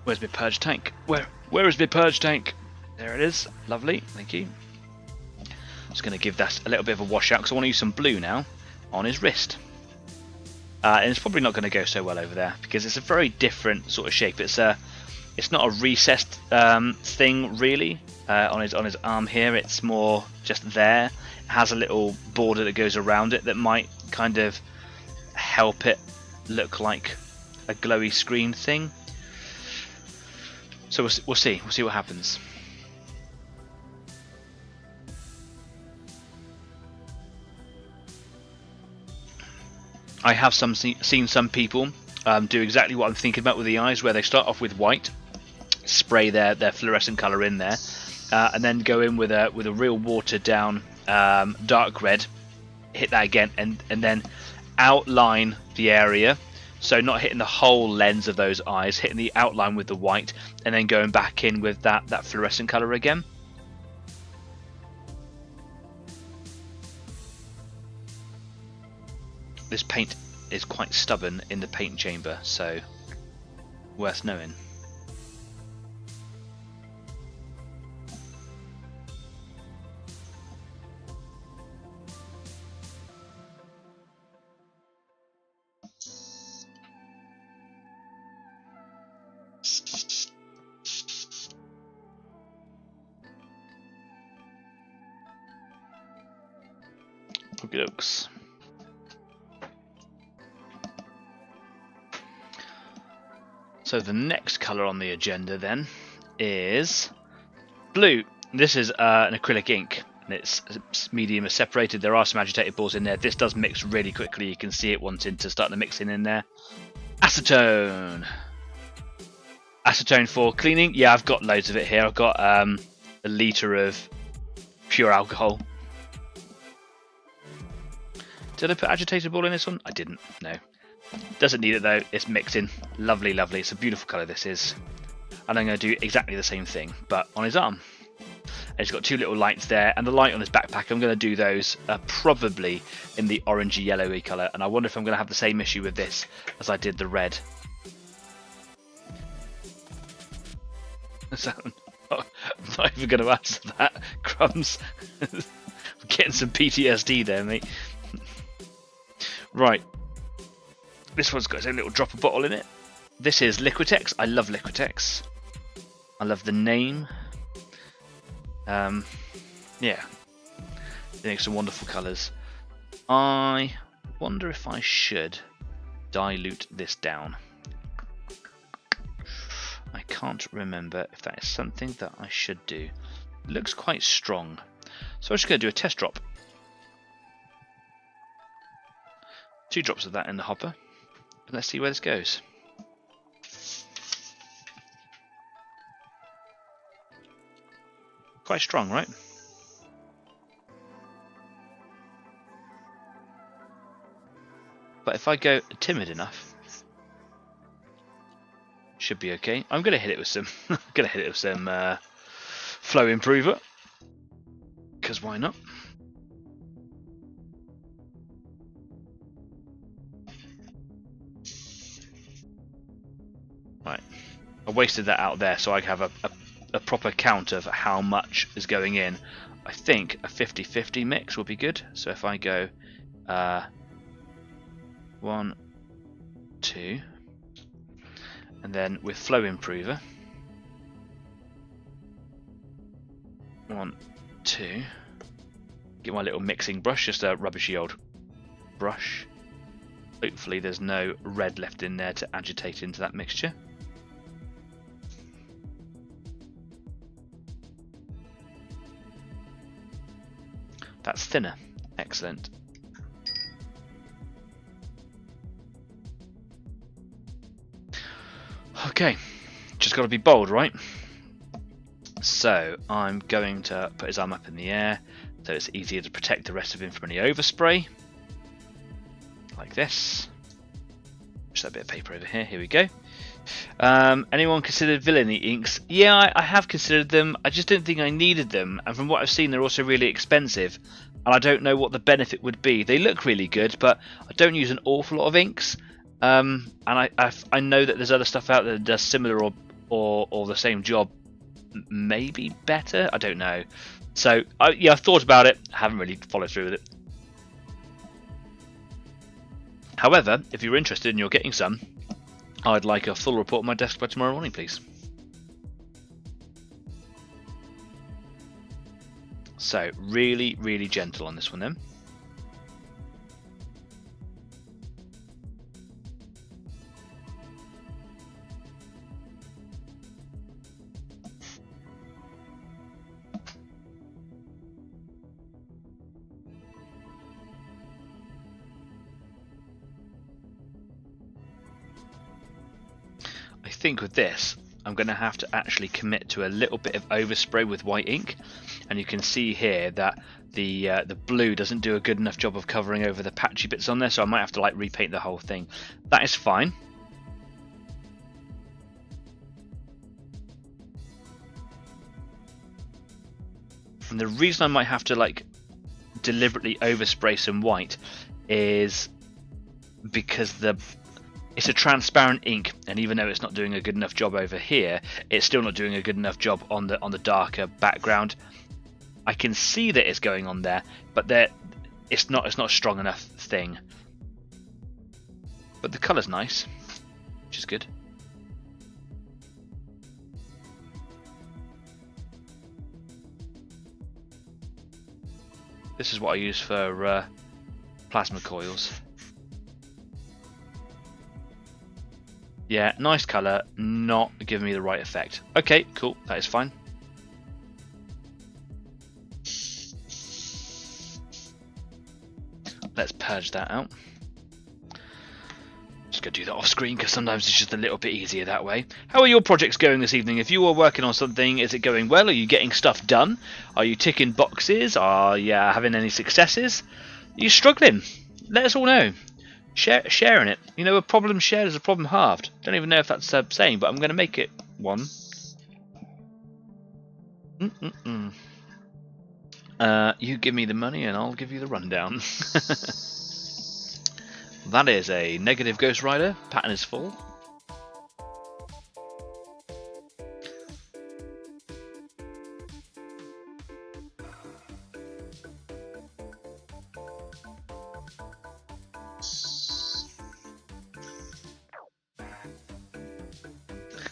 Where's my purge tank? Where is my purge tank? There it is. Lovely, thank you. Just going to give that a little bit of a wash out because I want to use some blue now on his wrist. And it's probably not going to go so well over there because it's a very different sort of shape. It's not a recessed thing really on his arm here. It's more just there. It has a little border that goes around it that might kind of help it look like a glowy screen thing. So we'll see what happens. I have seen some people do exactly what I'm thinking about with the eyes, where they start off with white, spray their fluorescent color in there, and then go in with a real watered down dark red, hit that again, and then outline the area. So not hitting the whole lens of those eyes, hitting the outline with the white, and then going back in with that fluorescent color again. This paint is quite stubborn in the paint chamber, so worth knowing. Okey dokes. So the next colour on the agenda then is blue. This is an acrylic ink, and it's medium is separated. There are some agitated balls in there. This does mix really quickly. You can see it wanting to start the mixing in there. Acetone. Acetone for cleaning. Yeah, I've got loads of it here. I've got a litre of pure alcohol. Did I put agitated ball in this one? I didn't, no. Doesn't need it though, it's mixing. Lovely, lovely. It's a beautiful colour this is. And I'm going to do exactly the same thing, but on his arm. And he's got two little lights there, and the light on his backpack, I'm going to do those probably in the orangey yellowy colour. And I wonder if I'm going to have the same issue with this as I did the red. So, I'm not even going to answer that. Crumbs. I'm getting some PTSD there, mate. Right. This one's got its own little dropper bottle in it. This is Liquitex. I love Liquitex. I love the name. Yeah. They make some wonderful colours. I wonder if I should dilute this down. I can't remember if that is something that I should do. It looks quite strong. So I'm just going to do a test drop. 2 drops of that in the hopper. And let's see where this goes. Quite strong, right? But if I go timid enough, should be okay. I'm gonna hit it with some flow improver. Because why not? Right, I wasted that out there, so I have a proper count of how much is going in. I think a 50-50 mix will be good. So if I go 1, 2, and then with flow improver 1, 2, get my little mixing brush, just a rubbishy old brush. Hopefully there's no red left in there to agitate into that mixture. That's thinner. Excellent. Okay, just got to be bold, right? So I'm going to put his arm up in the air so it's easier to protect the rest of him from any overspray. Like this. Just that bit of paper over here. Here we go. Anyone considered villainy inks? Yeah, I have considered them. I just didn't think I needed them, and from what I've seen, they're also really expensive, and I don't know what the benefit would be. They look really good, but I don't use an awful lot of inks, and I know that there's other stuff out there that does similar or the same job, maybe better. I don't know. So yeah, I've thought about it. I haven't really followed through with it. However, if you're interested and you're getting some, I'd like a full report on my desk by tomorrow morning, please. So, really, really gentle on this one then. I think with this, I'm going to have to actually commit to a little bit of overspray with white ink, and you can see here that the blue doesn't do a good enough job of covering over the patchy bits on there, so I might have to like repaint the whole thing. That is fine. And the reason I might have to like deliberately overspray some white is because it's a transparent ink, and even though it's not doing a good enough job over here, it's still not doing a good enough job on the darker background. I can see that it's going on there, but it's not a strong enough thing. But the colour's nice, which is good. This is what I use for plasma coils. Yeah, nice colour, not giving me the right effect. Okay, cool, that is fine. Let's purge that out. Just going to do that off screen because sometimes it's just a little bit easier that way. How are your projects going this evening? If you are working on something, is it going well? Are you getting stuff done? Are you ticking boxes? Are you having any successes? Are you struggling? Let us all know. Sharing it. You know, a problem shared is a problem halved. Don't even know if that's a saying, but I'm going to make it one. You give me the money and I'll give you the rundown. That is a negative Ghost Rider. Pattern is full.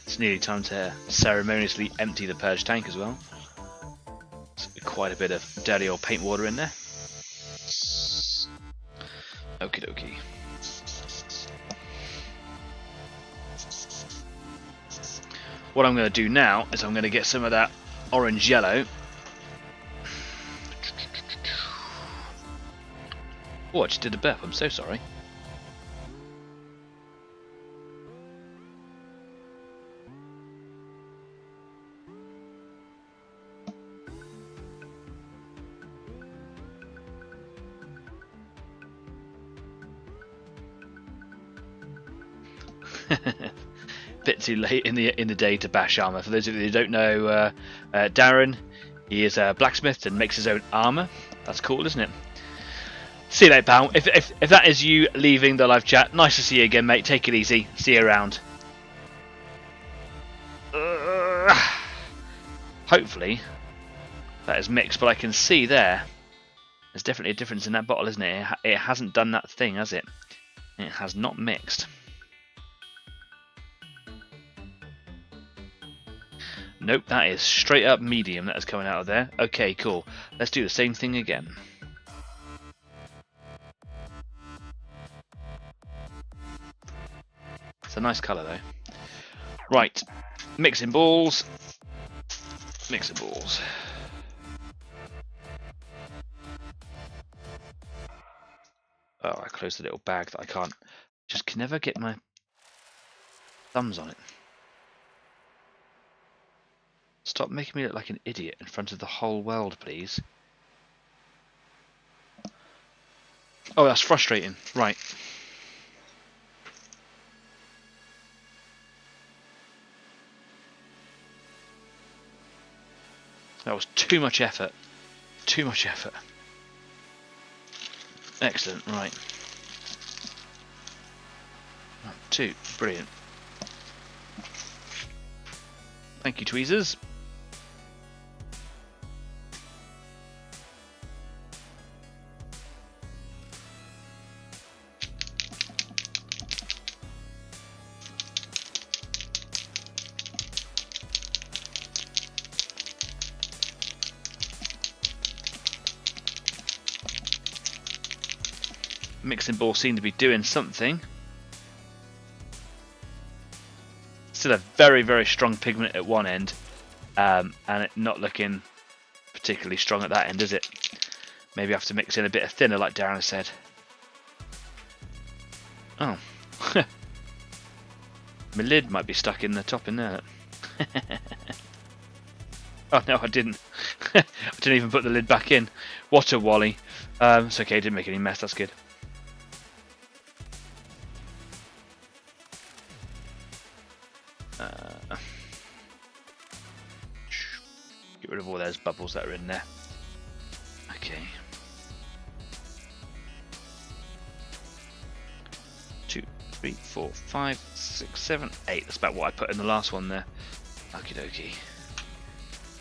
It's nearly time to ceremoniously empty the purge tank as well. There's quite a bit of dirty old paint water in there. Okie dokie. What I'm going to do now is I'm going to get some of that orange yellow. Oh, I just did a burp. I'm so sorry. Bit too late in the day to bash armor. For those of you who don't know, Darren, he is a blacksmith and makes his own armor. That's cool, isn't it? See you later, pal. If that is you leaving the live chat, nice to see you again, mate. Take it easy. See you around. Hopefully that is mixed, but I can see there's definitely a difference in that bottle, isn't it? It hasn't done that thing, has it? It has not mixed. Nope, that is straight up medium that is coming out of there. Okay, cool. Let's do the same thing again. It's a nice colour though. Right, mixing balls. Mixing balls. Oh, I closed the little bag that I can't. Just can never get my thumbs on it. Stop making me look like an idiot in front of the whole world, please. Oh, that's frustrating. Right. That was too much effort. Too much effort. Excellent, right. 1, 2, brilliant. Thank you, tweezers. Mixing ball seem to be doing something. Still a very, very strong pigment at one end, and it not looking particularly strong at that end, is it? Maybe I have to mix in a bit of thinner, like Darren said. Oh. My lid might be stuck in the top in there. Oh no, I didn't. I didn't even put the lid back in. What a wally. It's okay, I didn't make any mess, that's good. Get rid of all those bubbles that are in there. Okay. 2, 3, 4, 5, 6, 7, 8. That's about what I put in the last one there. Okie dokie.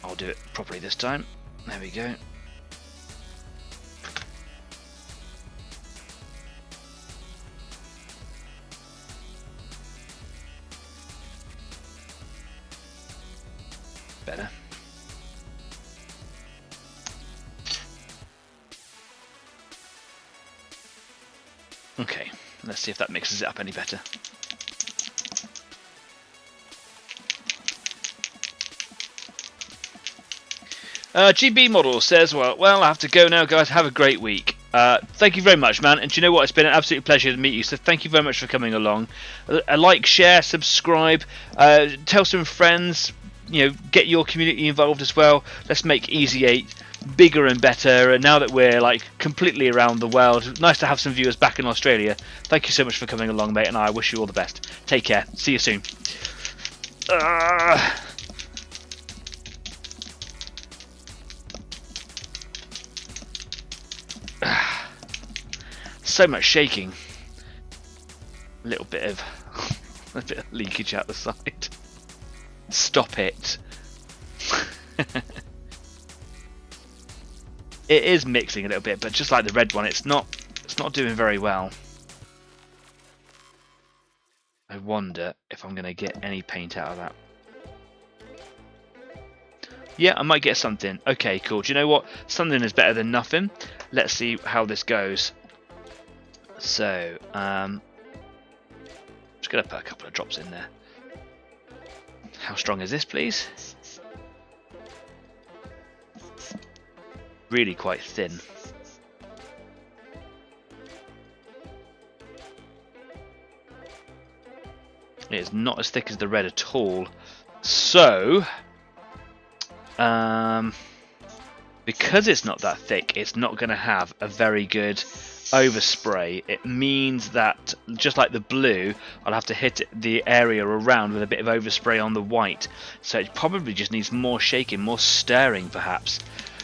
I'll do it properly this time. There we go. Better. Okay, let's see if that mixes it up any better. GB Model says, well, I have to go now, guys. Have a great week. Thank you very much, man. And do you know what? It's been an absolute pleasure to meet you. So thank you very much for coming along. Like, share, subscribe, tell some friends. You know, get your community involved as well. Let's make Easy 8 bigger and better. And now that we're like completely around the world, nice to have some viewers back in Australia. Thank you so much for coming along, mate. And I wish you all the best. Take care. See you soon. So much shaking. A little bit of leakage out the side. Stop it. It is mixing a little bit, but just like the red one, it's not doing very well. I wonder if I'm going to get any paint out of that. Yeah, I might get something. Okay, cool. Do you know what? Something is better than nothing. Let's see how this goes. So, just going to put a couple of drops in there. How strong is this, please? Really quite thin. It is not as thick as the red at all. So, because it's not that thick, it's not going to have a very good overspray. It means that, just like the blue, I'll have to hit the area around with a bit of overspray on the white. So it probably just needs more shaking, more stirring perhaps.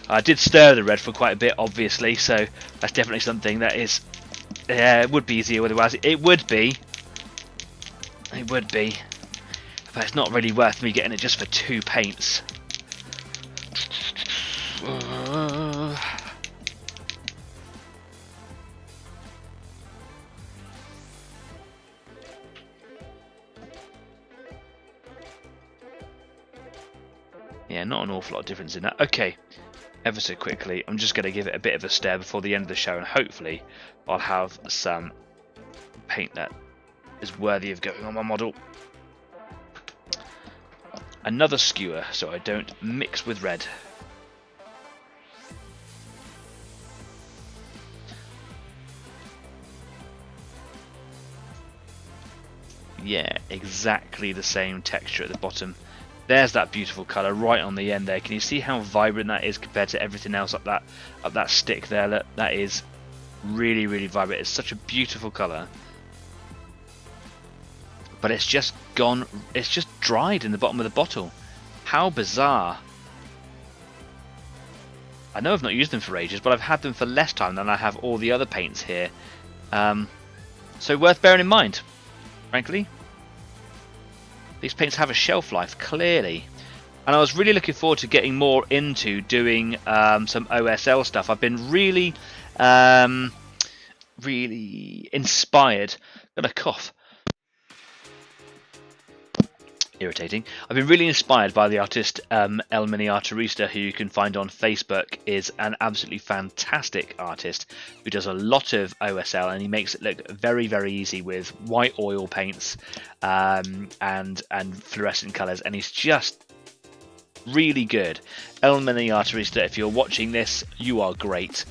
I did stir the red for quite a bit, obviously, so that's definitely something that is... Yeah, it would be easier otherwise. It would be. It would be. But it's not really worth me getting it just for 2 paints. Yeah, not an awful lot of difference in that. Okay, ever so quickly, I'm just going to give it a bit of a stir before the end of the show, and hopefully I'll have some paint that is worthy of going on my model. Another skewer so I don't mix with red. Yeah, exactly the same texture at the bottom. There's that beautiful colour right on the end there. Can you see how vibrant that is compared to everything else up that stick there? That is really, really vibrant. It's such a beautiful colour. But it's just gone, it's just dried in the bottom of the bottle. How bizarre. I know I've not used them for ages, but I've had them for less time than I have all the other paints here. So worth bearing in mind, frankly. These paints have a shelf life, clearly. And I was really looking forward to getting more into doing some OSL stuff. I've been really, really inspired. Got a cough. Irritating. I've been really inspired by the artist El Mini Arturista, who you can find on Facebook. Is an absolutely fantastic artist who does a lot of OSL, and he makes it look very, very easy with white oil paints and fluorescent colours, and he's just really good. El Mini Arturista, if you're watching this, you are great.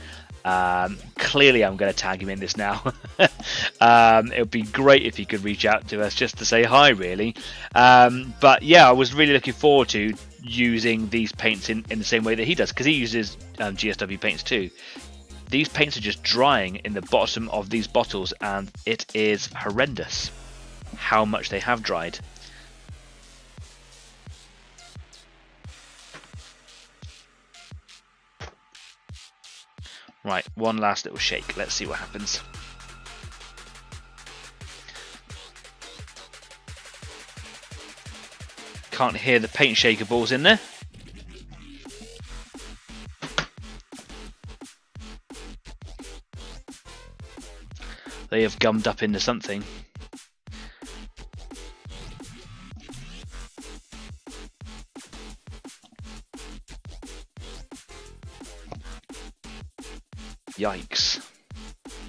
Clearly I'm going to tag him in this now. It would be great if he could reach out to us just to say hi, really. But yeah, I was really looking forward to using these paints in the same way that he does, because he uses GSW paints too. These paints are just drying in the bottom of these bottles, and it is horrendous how much they have dried. Right, one last little shake. Let's see what happens. Can't hear the paint shaker balls in there. They have gummed up into something. Yikes.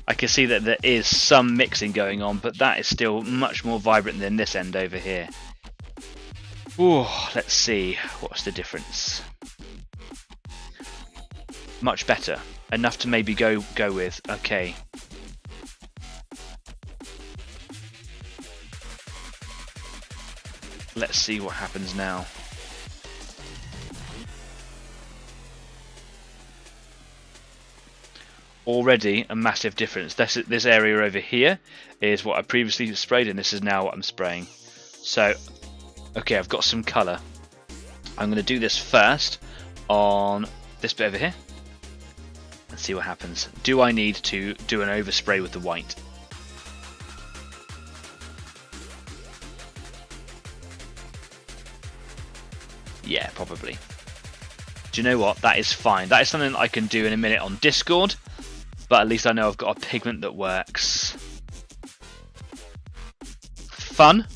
I can see that there is some mixing going on, but that is still much more vibrant than this end over here. Ooh, let's see. What's the difference? much better. Enough to maybe go with. Okay. Let's see what happens now. Already a massive difference. This area over here is what I previously sprayed, and this is now what I'm spraying. So, okay, I've got some colour. I'm going to do this first on this bit over here. Let's see what happens. Do I need to do an overspray with the white? Yeah, probably. Do you know what? That is fine. That is something that I can do in a minute on Discord. But at least I know I've got a pigment that works. Fun.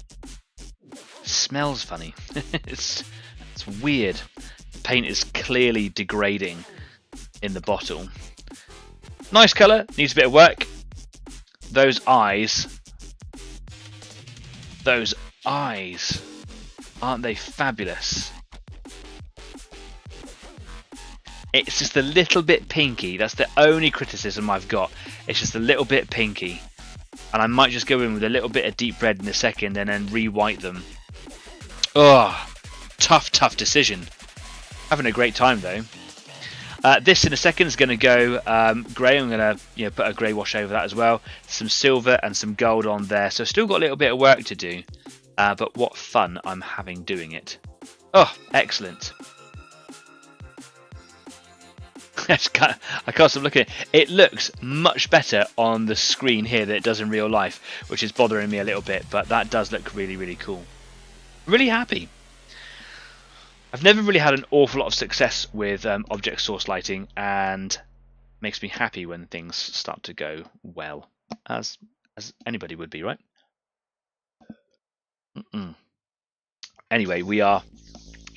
Smells funny. It's weird. The paint is clearly degrading in the bottle. Nice colour. Needs a bit of work. Those eyes. Those eyes. Aren't they fabulous? It's just a little bit pinky. That's the only criticism I've got. It's just a little bit pinky. And I might just go in with a little bit of deep red in a second and then re-white them. Oh, tough decision. Having a great time though. This in a second is going to go grey. I'm going to put a grey wash over that as well. Some silver and some gold on there. So still got a little bit of work to do. But what fun I'm having doing it. Oh, excellent. I can't stop looking at it. It looks much better on the screen here than it does in real life, which is bothering me a little bit, but that does look really, really cool. Really happy. I've never really had an awful lot of success with object source lighting, and makes me happy when things start to go well, as anybody would be, right? Anyway, we are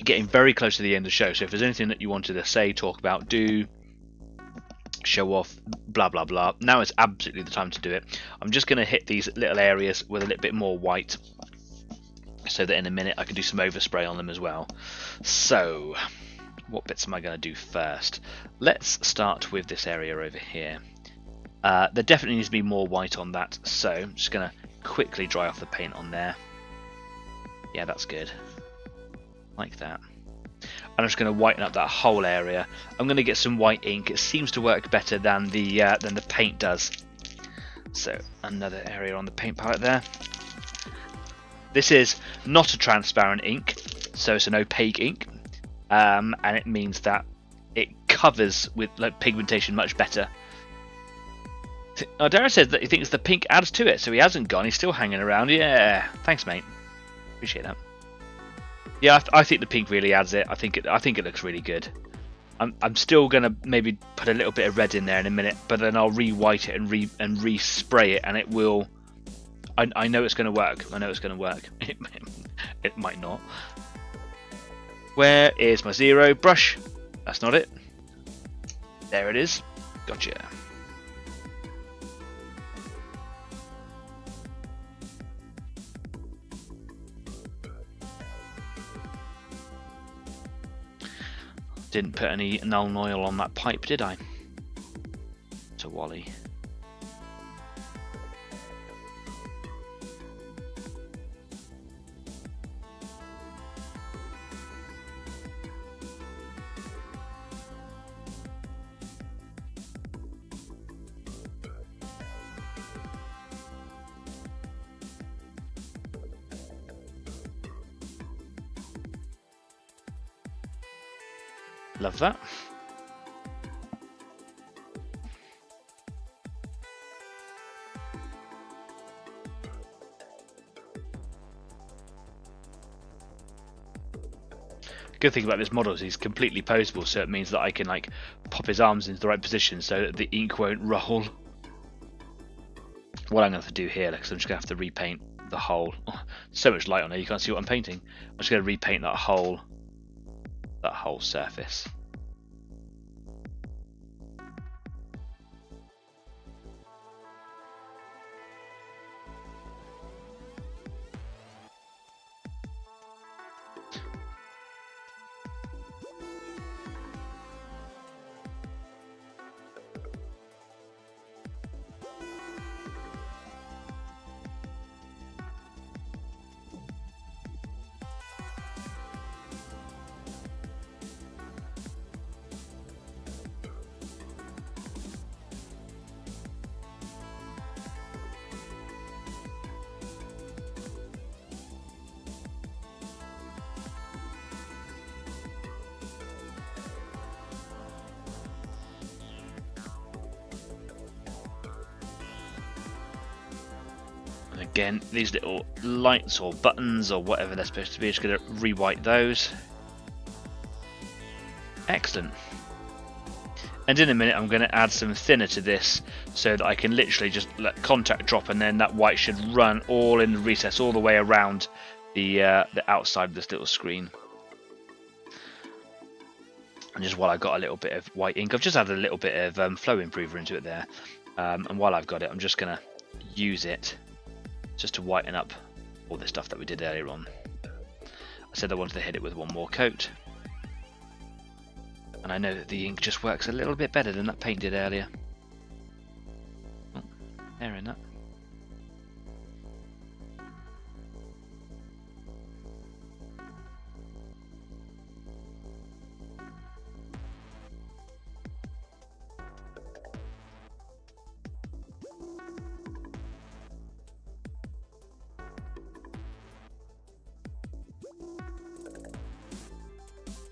getting very close to the end of the show, so if there's anything that you wanted to say, talk about, do, show off, blah blah blah, now is absolutely the time to do it. I'm just going to hit these little areas with a little bit more white so that in a minute I can do some overspray on them as well. So what bits am I going to do first? Let's start with this area over here. There definitely needs to be more white on that, so I'm just going to quickly dry off the paint on there. Yeah, that's good. Like that. I'm just going to whiten up that whole area. I'm going to get some white ink. It seems to work better than the paint does. So another area on the paint palette there. This is not a transparent ink, so it's an opaque ink, and it means that it covers with pigmentation much better. Oh, Darren says that he thinks the pink adds to it, so he hasn't gone. He's still hanging around. Yeah, thanks, mate. Appreciate that. Yeah, I think the pink really adds it. I think it looks really good. I'm still gonna maybe put a little bit of red in there in a minute, but then I'll re-white it and re-spray it, and it will. I know it's gonna work. I know it's gonna work. It might not. Where is my zero brush? That's not it. There it is. Gotcha. Didn't put any Nuln oil on that pipe, did I? To Wally. Love that. Good thing about this model is he's completely posable, so it means that I can like pop his arms into the right position so that the ink won't roll. What I'm going to have to do here, because I'm just going to have to repaint the whole. Oh, so much light on there, you can't see what I'm painting. I'm just going to repaint that whole surface. again, these little lights or buttons or whatever they're supposed to be, just going to re-white those. Excellent. And in a minute I'm going to add some thinner to this so that I can literally just let contact drop, and then that white should run all in the recess all the way around the outside of this little screen. And just while I've got a little bit of white ink, I've just added a little bit of flow improver into it there. And while I've got it, I'm just going to use it just to whiten up all the stuff that we did earlier on. I said I wanted to hit it with one more coat. And I know that the ink just works a little bit better than that paint did earlier. Oh, there in that.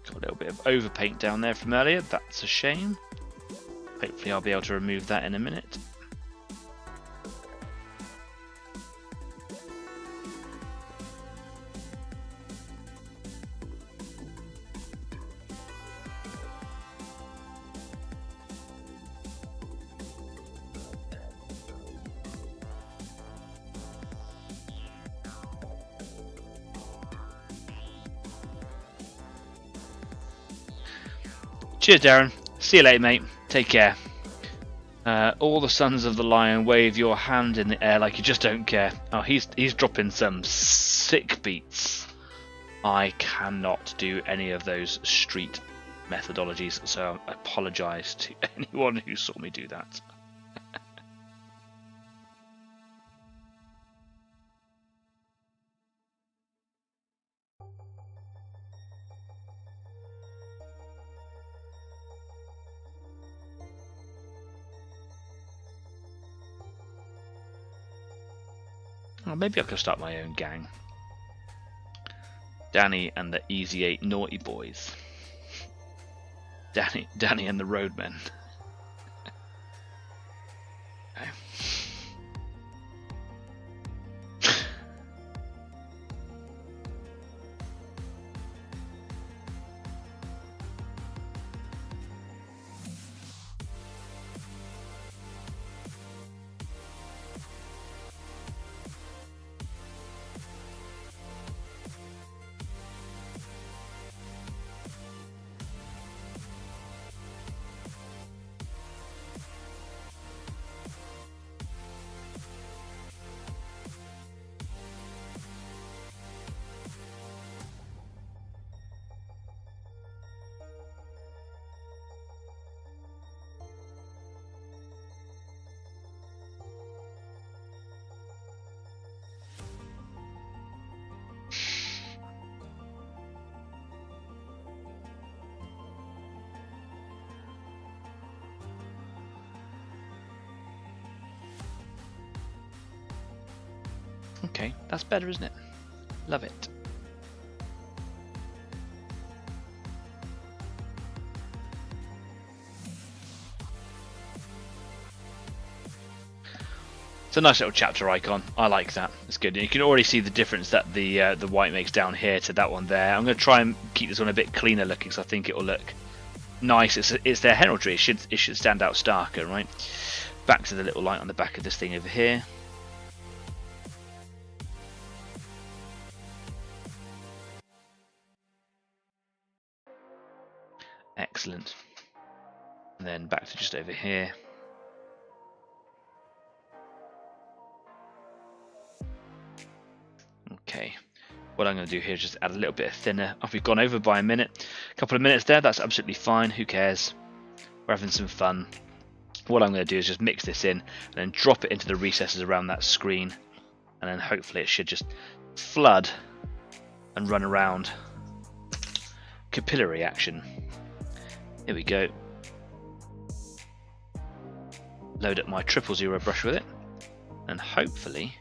Got a little bit of overpaint down there from earlier, that's a shame. Hopefully I'll be able to remove that in a minute. Cheers, Darren. See you later, mate. Take care. All the sons of the lion, wave your hand in the air like you just don't care. Oh, he's dropping some sick beats. I cannot do any of those street methodologies, so I apologise to anyone who saw me do that. Oh, maybe I could start my own gang. Danny and the Easy 8 Naughty Boys. Danny and the Roadmen. Okay. Okay, that's better, isn't it? Love it. It's a nice little chapter icon. I like that. It's good. You can already see the difference that the white makes down here to that one there. I'm going to try and keep this one a bit cleaner looking, so I think it will look nice. It's their heraldry. It should stand out starker, right? Back to the little light on the back of this thing over here. Excellent. And then back to just over here. Okay, what I'm going to do here is just add a little bit of thinner. Oh, we've gone over by a minute, a couple of minutes there. That's absolutely fine. Who cares? We're having some fun. What I'm going to do is just mix this in and then drop it into the recesses around that screen, and then hopefully it should just flood and run around. Capillary action. Here we go. Load up my 000 brush with it, and hopefully,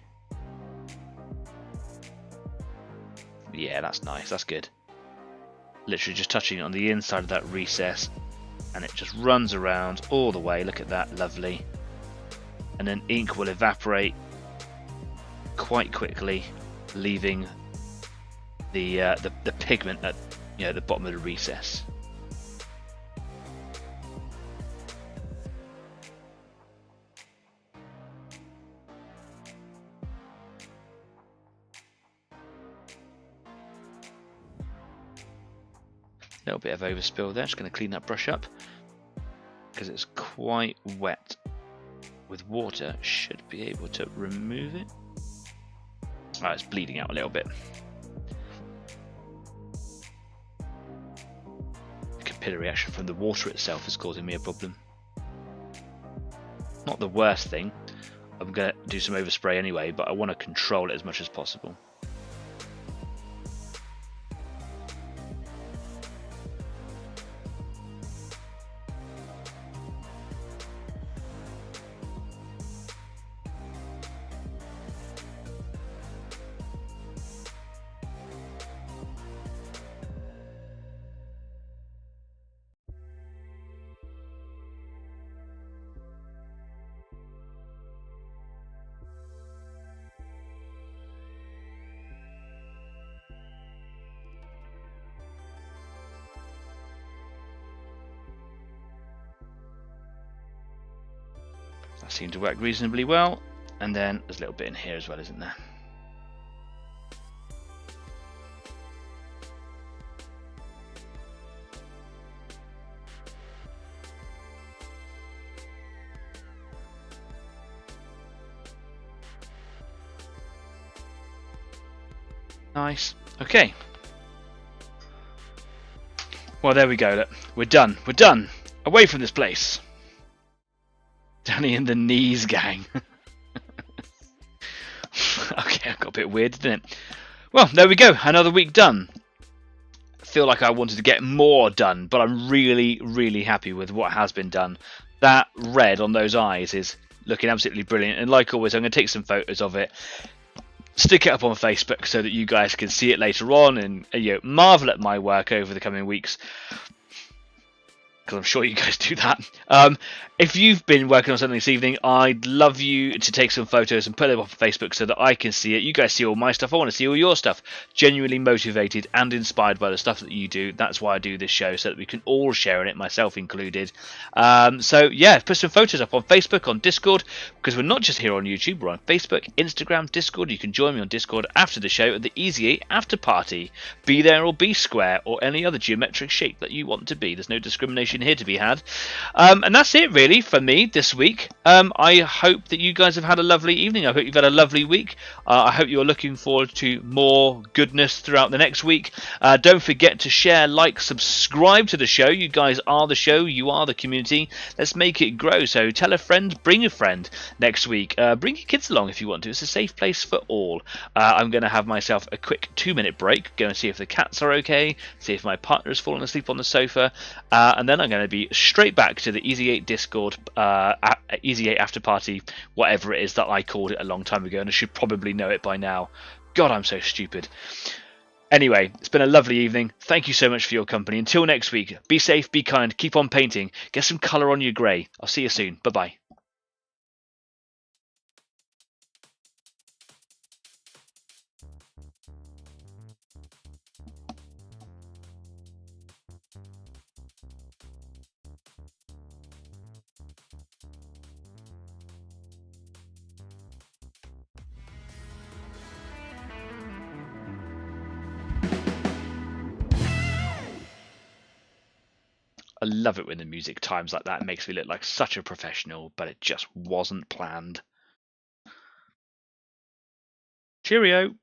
yeah, that's nice, that's good. Literally just touching it on the inside of that recess, and it just runs around all the way. Look at that, lovely. And then ink will evaporate quite quickly, leaving the pigment at the bottom of the recess. A little bit of overspill there. Just going to clean that brush up because it's quite wet with water. Should be able to remove it. Oh, it's bleeding out a little bit. The capillary action from the water itself is causing me a problem. Not the worst thing. I'm going to do some overspray anyway, but I want to control it as much as possible. That seemed to work reasonably well, and then there's a little bit in here as well, isn't there? Nice. Okay. Well, there we go. Look, we're done. We're done. Away from this place. Danny and the knees gang. Okay, I got a bit weird, didn't it? Well, there we go. Another week done. I feel like I wanted to get more done, but I'm really, really happy with what has been done. That red on those eyes is looking absolutely brilliant. And like always, I'm going to take some photos of it, stick it up on Facebook so that you guys can see it later on and marvel at my work over the coming weeks. Because I'm sure you guys do that. If you've been working on something this evening, I'd love you to take some photos and put them up on Facebook so that I can see it. You guys see all my stuff. I want to see all your stuff. Genuinely motivated and inspired by the stuff that you do. That's why I do this show, so that we can all share in it, myself included. So yeah, put some photos up on Facebook, on Discord, because we're not just here on YouTube. We're on Facebook, Instagram, Discord. You can join me on Discord after the show at the Easy 8 After Party. Be there or be square or any other geometric shape that you want to be. There's no discrimination here to be had. And that's it really for me this week. I hope that you guys have had a lovely evening. I hope you've had a lovely week. I hope you're looking forward to more goodness throughout the next week. Don't forget to share, like, subscribe to the show. You guys are the show. You are the community. Let's make it grow. So tell a friend, bring a friend next week. Bring your kids along if you want to. It's a safe place for all. I'm going to have myself a quick 2-minute break. Go and see if the cats are okay. See if my partner has fallen asleep on the sofa. And then I'm going to be straight back to the Easy 8 Discord, Easy 8 After Party, whatever it is that I called it a long time ago, and I should probably know it by now. God, I'm so stupid. Anyway, it's been a lovely evening. Thank you so much for your company. Until next week, be safe, be kind, keep on painting, get some colour on your grey. I'll see you soon. Bye-bye. I love it when the music times like that. It makes me look like such a professional, but it just wasn't planned. Cheerio!